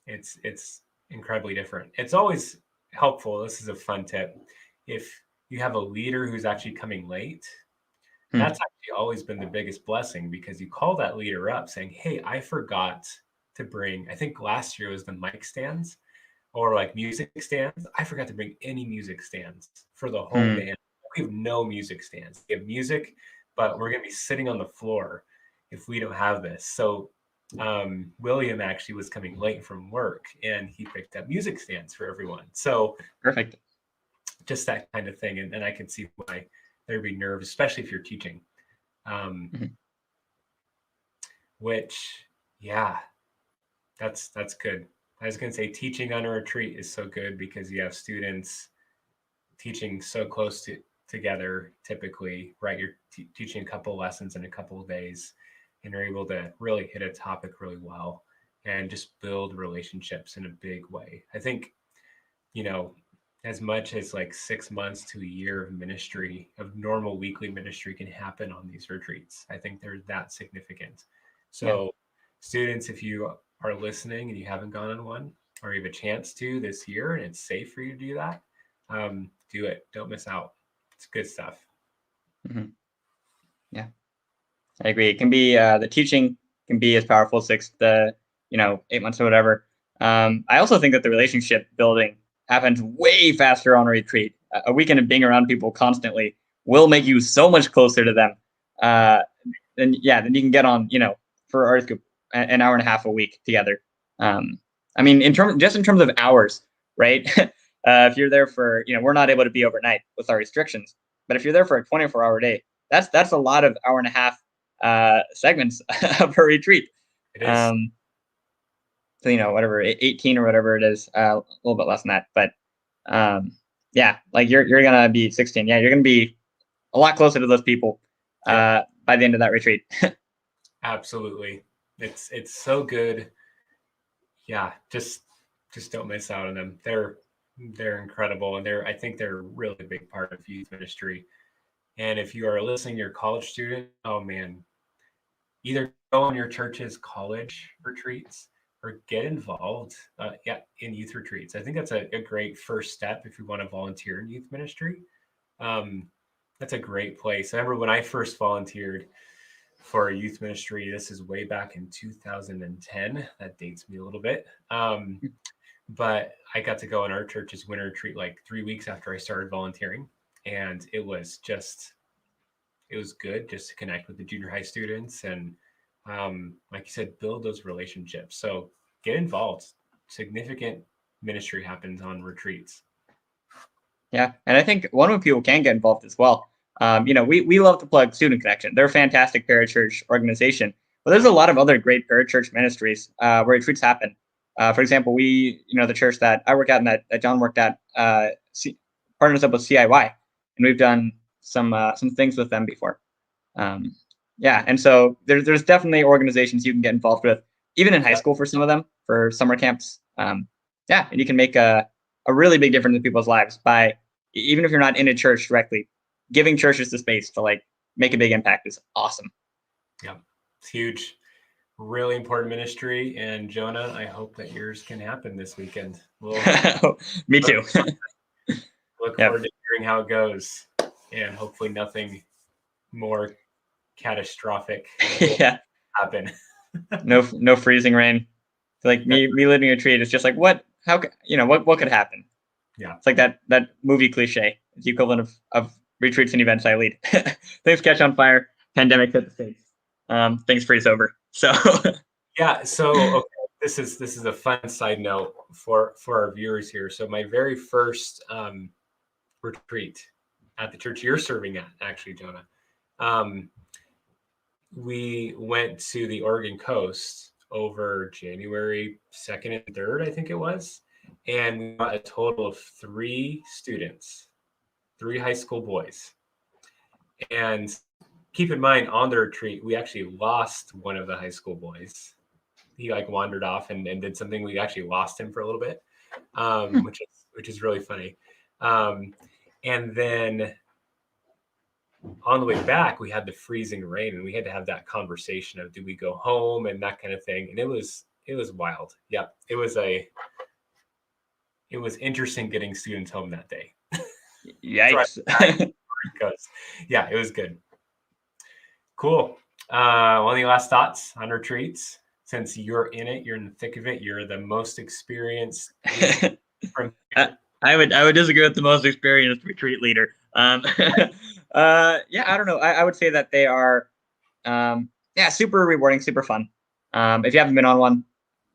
it's incredibly different. It's always helpful. This is a fun tip. If you have a leader who's actually coming late, that's actually always been the biggest blessing, because you call that leader up saying, hey, I forgot to bring, I think last year was the mic stands or like music stands. I forgot to bring any music stands for the whole band. We have no music stands. We have music, but we're going to be sitting on the floor if we don't have this. So William actually was coming late from work, and he picked up music stands for everyone. So perfect. Just that kind of thing. And I can see why there'd be nerves, especially if you're teaching. Which, yeah, that's good. I was going to say teaching on a retreat is so good because you have students teaching so close together typically, right? You're teaching a couple lessons in a couple of days, and you're able to really hit a topic really well and just build relationships in a big way. I think, you know, as much as like 6 months to a year of ministry, of normal weekly ministry, can happen on these retreats. I think they're that significant. So students, if you are listening and you haven't gone on one, or you have a chance to this year and it's safe for you to do that, do it. Don't miss out. It's good stuff. Yeah, I agree. It can be, the teaching can be as powerful 6 to 8 months or whatever. I also think that the relationship building happens way faster on a retreat. a weekend of being around people constantly will make you so much closer to them. Then you can get on, for our group, an hour and a half a week together. I mean, in terms of hours, right? If you're there for, we're not able to be overnight with our restrictions, but if you're there for a 24-hour day, that's a lot of hour and a half segments of a retreat. It is. So, whatever, 18 or whatever it is, a little bit less than that. But like you're going to be 16. Yeah, you're going to be a lot closer to those people by the end of that retreat. Absolutely. It's so good. Yeah, just don't miss out on them. They're incredible, and I think they're a really big part of youth ministry. And if you are listening, you're a college student, oh man, either go on your church's college retreats or get involved in youth retreats. I think that's a great first step if you want to volunteer in youth ministry. That's a great place. I remember when I first volunteered for a youth ministry, this is way back in 2010. That dates me a little bit. But I got to go on our church's winter retreat like 3 weeks after I started volunteering. And it was good just to connect with the junior high students and, like you said, build those relationships. So get involved. Significant ministry happens on retreats. Yeah. And I think one way people can get involved as well. We love to plug Student Connection. They're a fantastic parachurch organization, but there's a lot of other great parachurch ministries where retreats happen. For example, the church that I work at and that John worked at partners up with CIY, and we've done some things with them before. And so there's definitely organizations you can get involved with, even in high school for some of them, for summer camps. And you can make a really big difference in people's lives by, even if you're not in a church directly, giving churches the space to like make a big impact is awesome. Yeah, it's huge. Really important ministry. And Jonah, I hope that yours can happen this weekend. Me too. Look forward to hearing how it goes, and hopefully nothing more catastrophic happen. No freezing rain. Like me living a retreat is just like, what could happen? Yeah. It's like that movie cliche. It's the equivalent of retreats and events I lead. Things catch on fire, pandemic hit the States. Things freeze over. So okay. This is a fun side note for our viewers here. So my very first retreat at the church you're serving at, actually, Jonah, we went to the Oregon coast over January 2nd and 3rd, I think it was, and we got a total of 3 students, 3 high school boys. And keep in mind, on the retreat, we actually lost one of the high school boys. He wandered off and did something. We actually lost him for a little bit, which is really funny. And then on the way back, we had the freezing rain, and we had to have that conversation of, do we go home and that kind of thing. And it was wild. Yeah, it was interesting getting students home that day. Yikes. Yeah, it was good. Cool. Any last thoughts on retreats? Since you're in it, you're in the thick of it, you're the most experienced. I would disagree with the most experienced retreat leader. I don't know. I would say that they are, super rewarding, super fun. If you haven't been on one,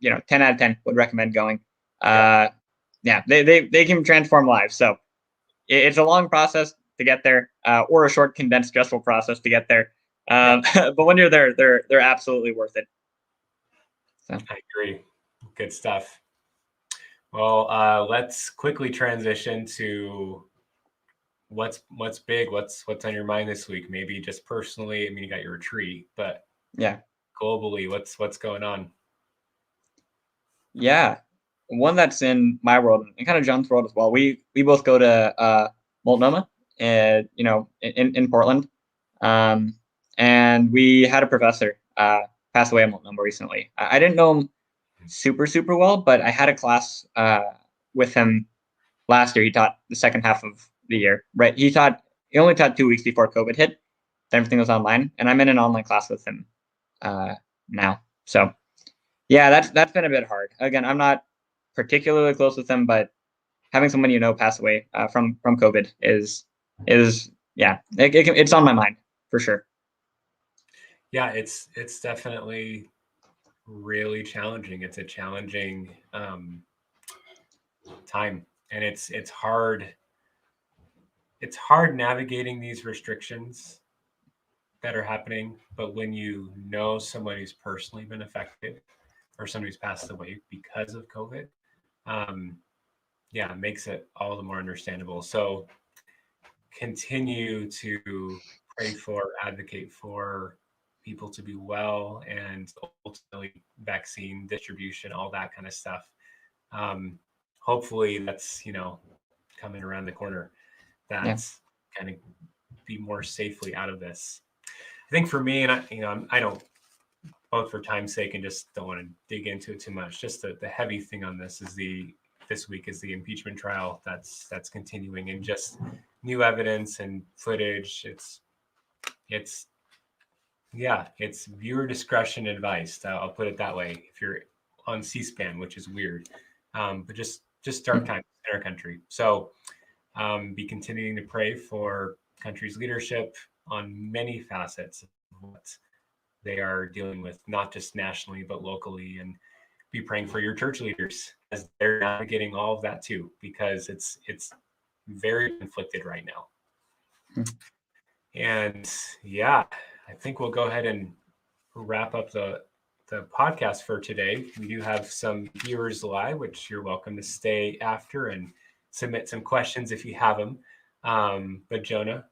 10 out of 10 would recommend going. They can transform lives. So it's a long process to get there, or a short, condensed, stressful process to get there. But when you're there, they're absolutely worth it. So. I agree. Good stuff. Well, let's quickly transition to what's big, what's on your mind this week. Maybe just personally. I mean, you got your retreat, but globally, what's going on? Yeah, one that's in my world and kind of John's world as well. We both go to Multnomah, in Portland, and we had a professor pass away in Multnomah recently. I didn't know him super well, but I had a class with him last year. He taught the second half of the year, right? He only taught 2 weeks before COVID hit. Everything was online, and I'm in an online class with him now. So that's been a bit hard. Again, I'm not particularly close with him, but having someone pass away from COVID is yeah, it's on my mind for sure. Yeah, it's definitely really challenging. It's a challenging time, and it's hard. It's hard navigating these restrictions that are happening, but when you know someone who's personally been affected or somebody who's passed away because of COVID, yeah, it makes it all the more understandable. So continue to pray for, advocate for people to be well, and ultimately vaccine distribution, all that kind of stuff. Hopefully that's, coming around the corner. That's kind of be more safely out of this. I think for me, and I don't, both for time's sake and just don't want to dig into it too much. Just the heavy thing on this is this week is the impeachment trial that's continuing, and just new evidence and footage. It's viewer discretion advised. I'll put it that way. If you're on C-SPAN, which is weird, but just dark times in our country. So be continuing to pray for country's leadership on many facets of what they are dealing with, not just nationally, but locally, and be praying for your church leaders as they're navigating all of that too, because it's very conflicted right now. And yeah, I think we'll go ahead and wrap up the podcast for today. We do have some viewers live, which you're welcome to stay after and submit some questions if you have them. But Jonah,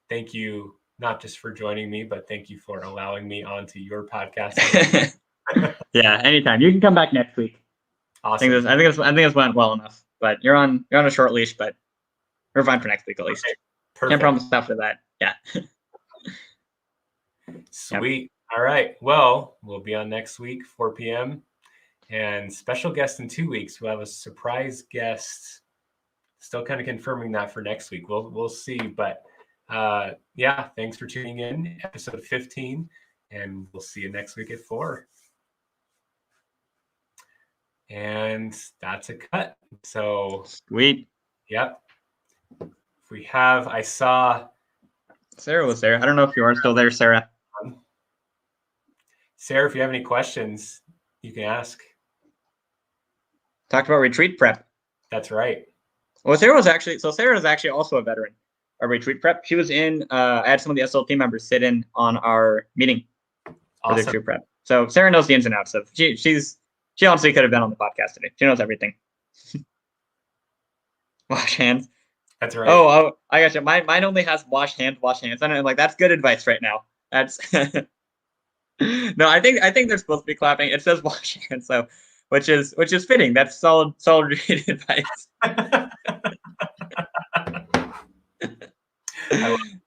thank you not just for joining me, but thank you for allowing me onto your podcast. Yeah, anytime. You can come back next week. Awesome. I think this went well enough, but you're on a short leash, but we're fine for next week at least. Okay. Perfect. Can't promise after that. Yeah. Sweet. Yep. All right. Well, we'll be on next week, 4 p.m. And special guest in 2 weeks. We'll have a surprise guest. Still kind of confirming that for next week. We'll see. But yeah, thanks for tuning in. Episode 15. And we'll see you next week at 4. And that's a cut. So sweet. Yep. I saw Sarah was there. I don't know if you are still there, Sarah. Sarah, if you have any questions, you can ask. Talked about retreat prep. That's right. Well, Sarah's actually also a veteran of retreat prep. She was in, I had some of the SLT members sit in on our meeting for the retreat prep. So Sarah knows the ins and outs of, she honestly could have been on the podcast today. She knows everything. Wash hands. That's right. Oh, I got you. Mine only has wash hands. And I'm like, that's good advice right now. That's no, I think they're supposed to be clapping. It says wash hands, so which is fitting. That's solid advice.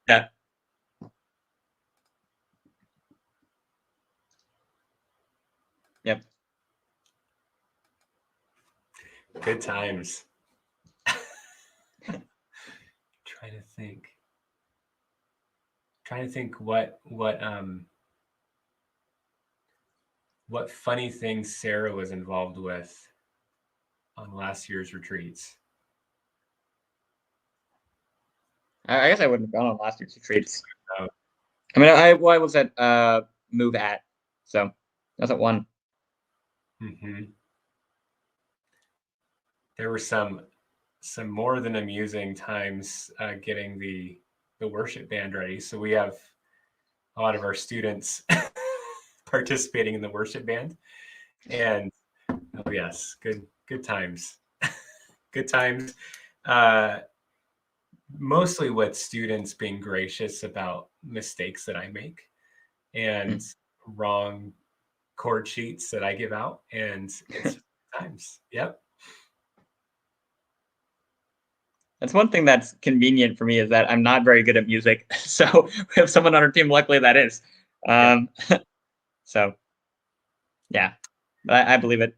Yeah. Yep. Good times. Trying to think what funny things Sarah was involved with on last year's retreats. I guess I wouldn't have gone on last year's retreats. No. I mean, I was at Move At, so that's at one. Mm-hmm. There were some more than amusing times getting the worship band ready. So we have a lot of our students participating in the worship band, and oh yes, good times. Good times. Mostly with students being gracious about mistakes that I make and wrong chord sheets that I give out, and it's times. Yep. That's one thing that's convenient for me, is that I'm not very good at music. So we have someone on our team, luckily, that is. So yeah, I believe it.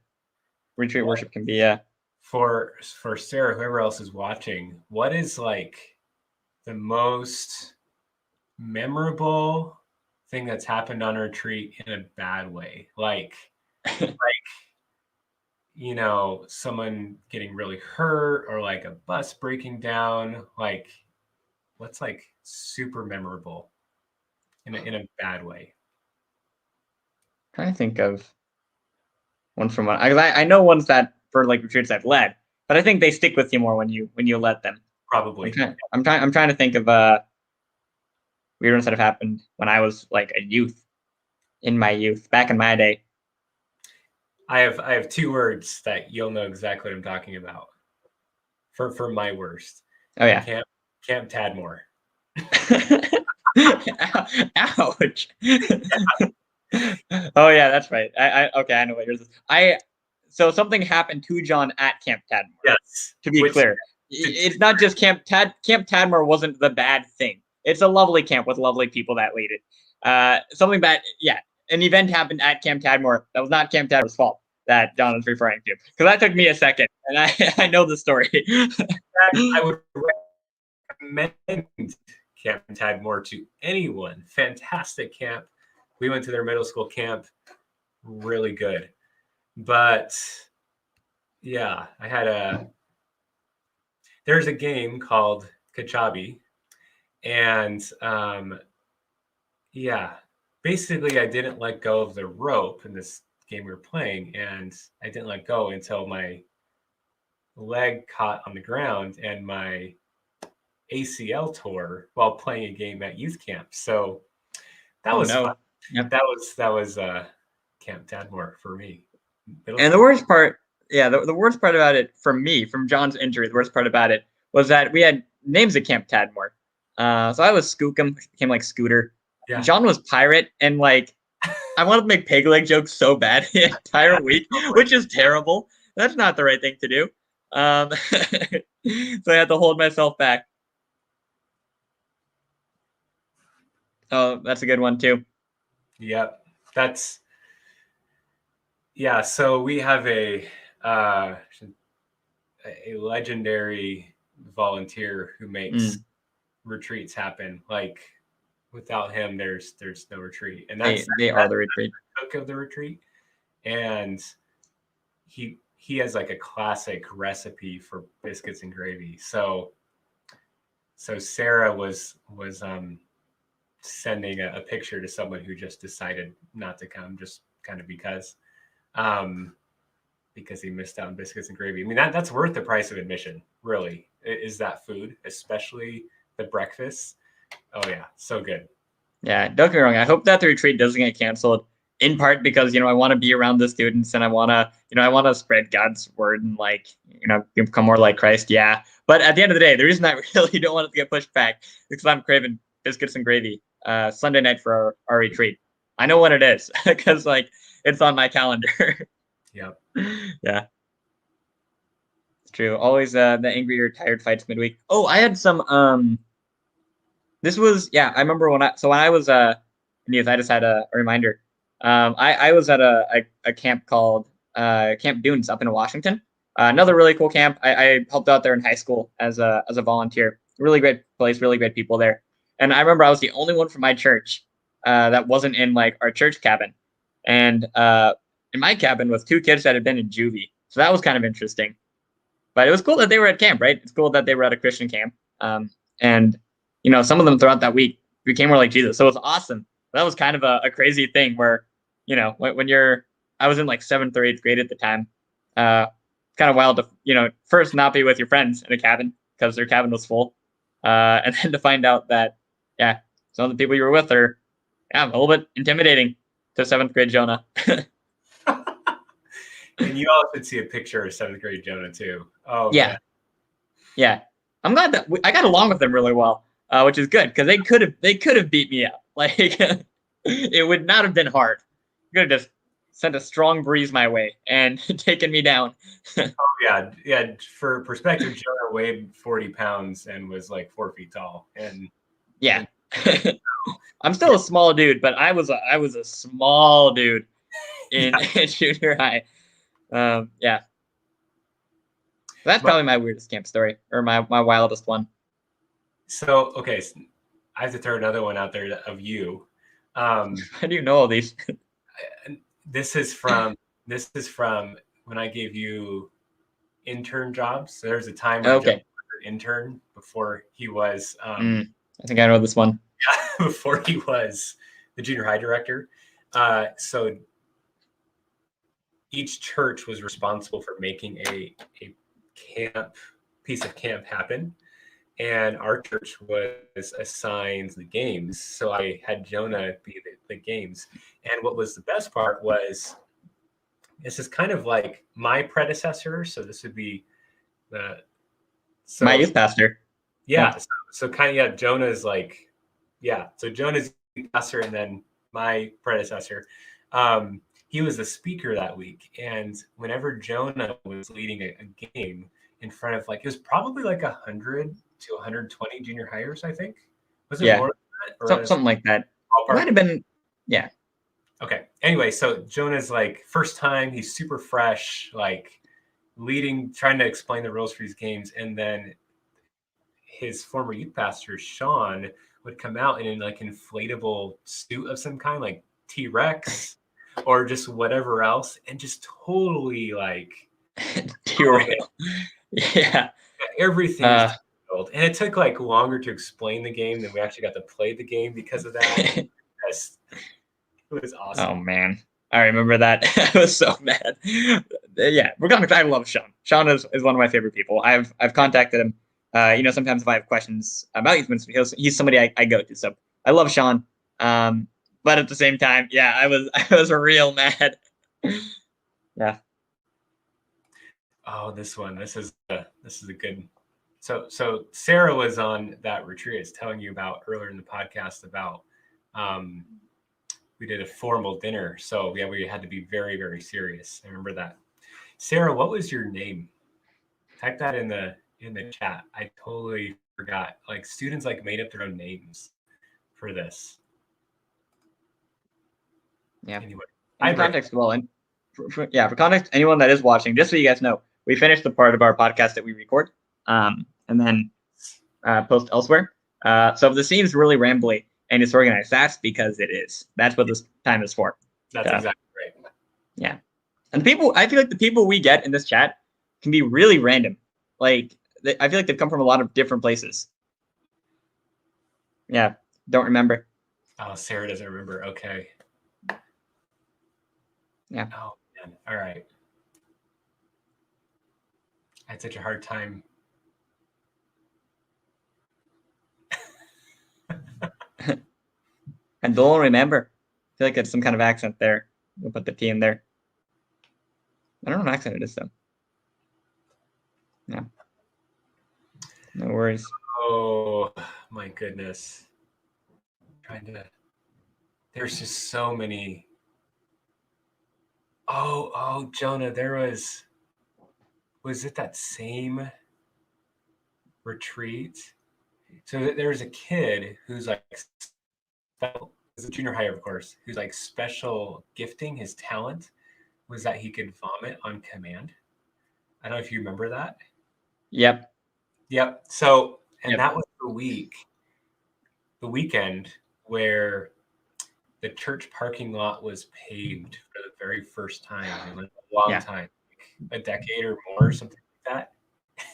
Retreat worship can be for Sarah, whoever else is watching, what is like the most memorable thing that's happened on a retreat in a bad way? Like someone getting really hurt or like a bus breaking down, like what's like super memorable in a bad way? Trying to think of one from one. I know ones that for like retreats I've led, but I think they stick with you more when you let them. Probably. I'm trying to think of weird ones that have happened when I was like a youth, in my youth, back in my day. I have 2 words that you'll know exactly what I'm talking about. For my worst. Oh yeah. Camp Tadmor. Ouch. Oh yeah, that's right. Okay, I know what yours is. So something happened to John at Camp Tadmor. Yes. To be clear, it's not just Camp Tadmor wasn't the bad thing. It's a lovely camp with lovely people that lead it. Something bad, yeah. An event happened at Camp Tadmor that was not Camp Tadmor's fault that John is referring to, because that took me a second, and I know the story. I would recommend Camp Tadmor to anyone. Fantastic camp. We went to their middle school camp. Really good. But yeah, there's a game called Kachabi, and yeah, basically I didn't let go of the rope in this game we were playing, and I didn't let go until my leg caught on the ground and my ACL tore while playing a game at youth camp. So that was fun. Yep. That was Camp Tadmor for me. And the worst part, the worst part about it for me, from John's injury, the worst part about it was that we had names at Camp Tadmor. So I was Skookum, which became like Scooter. Yeah. John was Pirate, and like I wanted to make peg leg jokes so bad the entire week, which is terrible. That's not the right thing to do. So I had to hold myself back. Oh, that's a good one too. Yep, so we have a legendary volunteer who makes retreats happen. Like without him, there's no retreat, and that's they are the retreat. Cook of the retreat, and he has like a classic recipe for biscuits and gravy. So Sarah was sending a picture to someone who just decided not to come, just kind of because he missed out on biscuits and gravy. I mean, that's worth the price of admission, really, is that food, especially the breakfast. Oh yeah, so good. Yeah, don't get me wrong. I hope that the retreat doesn't get canceled, in part because, I want to be around the students, and I want to, spread God's word and become more like Christ. Yeah. But at the end of the day, the reason I really don't want it to get pushed back is because I'm craving biscuits and gravy Sunday night for our retreat. I know when it is because it's on my calendar. Yep. Yeah. It's true. Always the angry or tired fights midweek. Oh, I had some this was, I remember when I was in youth, I just had a reminder. I was at a camp called Camp Dunes up in Washington. Another really cool camp. I helped out there in high school as a volunteer. Really great place, really great people there. And I remember I was the only one from my church that wasn't in our church cabin. And in my cabin was 2 kids that had been in juvie. So that was kind of interesting. But it was cool that they were at camp, right? It's cool that they were at a Christian camp. And some of them throughout that week became more like Jesus. So it was awesome. That was kind of a crazy thing where, when I was in 7th or 8th grade at the time. Kind of wild to, first not be with your friends in a cabin because their cabin was full. And then to find out that, some of the people you were with are, a little bit intimidating to 7th grade Jonah. And you all should see a picture of 7th grade Jonah too. Oh, yeah. Man. Yeah. I'm glad that I got along with them really well, which is good because they could have beat me up. It would not have been hard. You could have just sent a strong breeze my way and taken me down. Oh yeah. For perspective, Jonah weighed 40 pounds and was 4 feet tall. And yeah, I'm still a small dude, but I was a small dude in junior high. Yeah. That's probably my weirdest camp story, or my wildest one. So, okay, I have to throw another one out there of you. How do you know all these? This is from when I gave you intern jobs. So there's a time when Jonah was an intern before he was. I think I know this one. Before he was the junior high director. So each church was responsible for making a piece of camp happen. And our church was assigned the games. So I had Jonah be the games. And what was the best part was, this is kind of like my predecessor. So this would be my youth pastor. Yeah. So kind of, Jonah's like, so Jonah's youth pastor, and then my predecessor. He was the speaker that week. And whenever Jonah was leading a game in front of it was probably 100 to 120 junior hires, I think. Was it more than that? Something like that. It might have been, Okay. Anyway, so Jonah's first time, he's super fresh, leading, trying to explain the rules for these games. And then his former youth pastor, Sean, would come out in an inflatable suit of some kind, like T-Rex or just whatever else, and just totally derail. Everything was derailed. And it took longer to explain the game than we actually got to play the game because of that. It was awesome. Oh man, I remember that. I was so mad. I love Sean. Sean is one of my favorite people. I've contacted him. Sometimes if I have questions about youth ministry, he's somebody I go to. So I love Sean. But at the same time, I was real mad. Yeah. Oh, this is a good. So Sarah was on that retreat I was telling you about earlier in the podcast about. We did a formal dinner, so we had to be very, very serious. I remember that. Sarah, what was your name? Type that in the chat. I totally forgot. Students made up their own names for this. Yeah. Anyway, in context, and for context, anyone that is watching, just so you guys know, we finished the part of our podcast that we record, and then post elsewhere. So if the seems really rambly and disorganized, that's because it is. That's what this time is for. That's exactly right. Yeah. And I feel like the people we get in this chat can be really random. I feel like they've come from a lot of different places. Yeah. Don't remember. Oh, Sarah doesn't remember. Okay. Yeah. Oh, man. All right. I had such a hard time. I don't remember. I feel like it's some kind of accent there. We'll put the T in there. I don't know what accent it is, though. Yeah. No worries. Oh, my goodness. There's just so many. Oh, Jonah, was it that same retreat? So there was a kid who's as a junior higher, of course, who's special gifting. His talent was that he could vomit on command. I don't know if you remember that. Yep. So, that was the weekend where the church parking lot was paved for the very first time in a long time, a decade or more, something like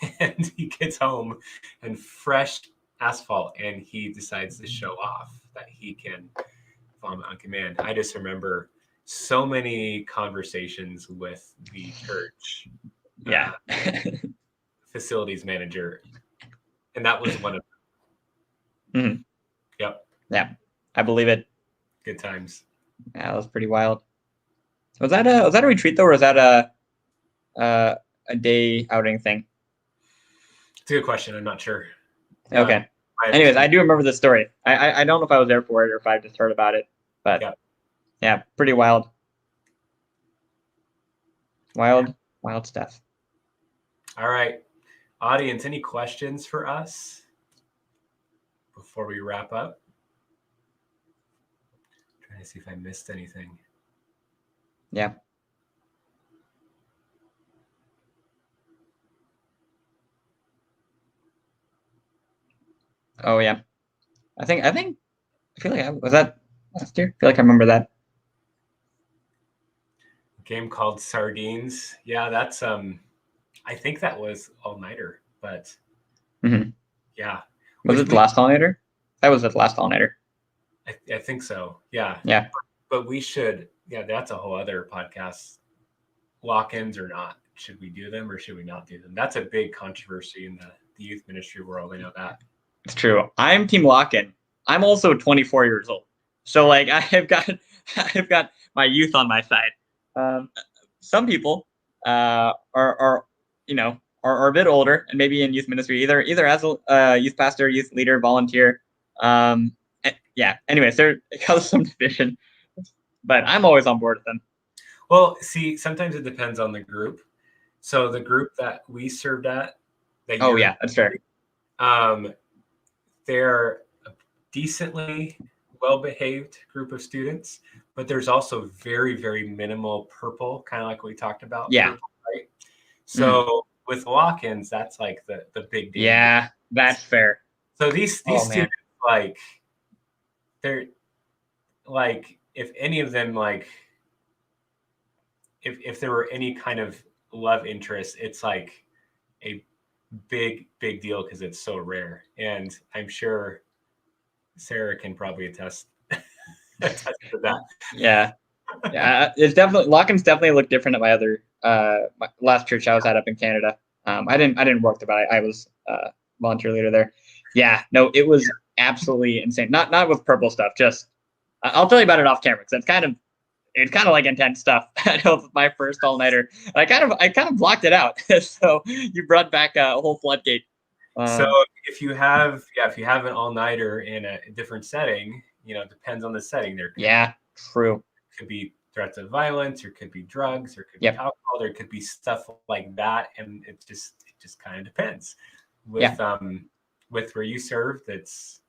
that. And he gets home and fresh asphalt, and he decides to show off that he can vomit on command. I just remember so many conversations with the church facilities manager, and that was one of them. Mm-hmm. Yep. Yeah, I believe it. Good times. Yeah, that was pretty wild. Was that a retreat though, or was that a day outing thing? It's a good question. I'm not sure. Okay. Anyways, I do remember the story. I don't know if I was there for it or if I just heard about it, but yeah, pretty wild. Wild stuff. All right. Audience, any questions for us before we wrap up? I'm trying to see if I missed anything. Yeah. Oh yeah. I feel like was that last year? I feel like I remember that. game called Sardines. Yeah, that's I think that was all-nighter, but yeah. Was it the last all-nighter? That was the last all-nighter. I think so. Yeah. Yeah. But we should, that's a whole other podcast. Lock-ins or not. Should we do them or should we not do them? That's a big controversy in the youth ministry world. I know that. It's true. I'm team lock-in. I'm also 24 years old. So like I've got my youth on my side. Some people are a bit older and maybe in youth ministry, either as a youth pastor, youth leader, volunteer. Anyways, there causes some division, but I'm always on board with them. Well, see, sometimes it depends on the group. So the group that we served at, that's fair. They're a decently well-behaved group of students, but there's also very, very minimal purple, kind of like we talked about. Yeah. Purple, right? So with lock-ins, that's like the big deal. Yeah, that's fair. So these students, like, they're like, if any of them, like, if there were any kind of love interest, it's like a big deal because it's so rare. And I'm sure Sarah can probably attest to that. Yeah. It's definitely lock-ins definitely look different at my other my last church I was at up in Canada. I didn't work there, but I was volunteer leader there. Yeah, no, it was absolutely insane. Not with purple stuff. Just I'll tell you about it off camera because it's kind of like intense stuff. I know it's my first all-nighter. I kind of blocked it out. So you brought back a whole floodgate. So if you have an all-nighter in a different setting, it depends on the setting. True. Could be threats of violence, or could be drugs, or could be alcohol, there could be stuff like that, and it just kind of depends. With where you served, it's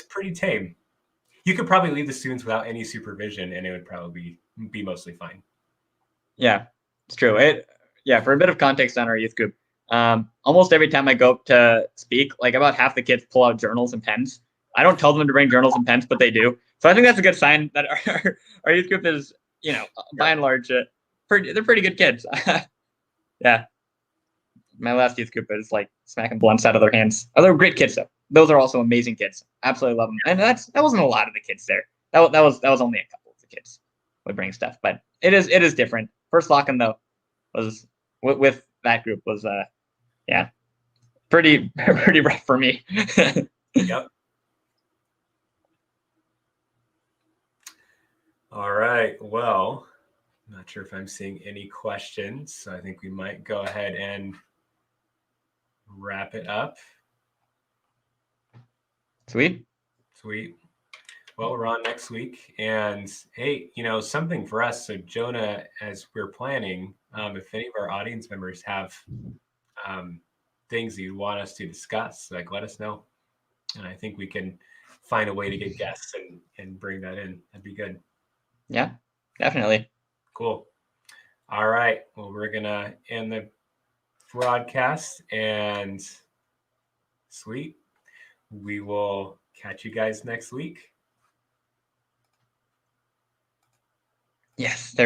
pretty tame. You could probably leave the students without any supervision, and it would probably be mostly fine. Yeah, it's true. For a bit of context on our youth group, almost every time I go up to speak, like about half the kids pull out journals and pens. I don't tell them to bring journals and pens, but they do. So I think that's a good sign that our youth group is, by and large, they're pretty good kids. Yeah. My last youth group is like smacking blunts out of their hands. Oh, they're great kids though. Those are also amazing kids. Absolutely love them. And that wasn't a lot of the kids there. That was only a couple of the kids would bring stuff, but it is different. First lock-in though was with that group was pretty rough for me. Yep. All right. Well, I'm not sure if I'm seeing any questions, so I think we might go ahead and wrap it up. Sweet. Well, we're on next week, and hey, something for us. So Jonah, as we're planning, if any of our audience members have things that you want us to discuss, like let us know, and I think we can find a way to get guests and bring that in. That'd be good. Yeah, definitely. Cool. All right. Well, we're gonna end the broadcast, and sweet. We will catch you guys next week. Yes, there we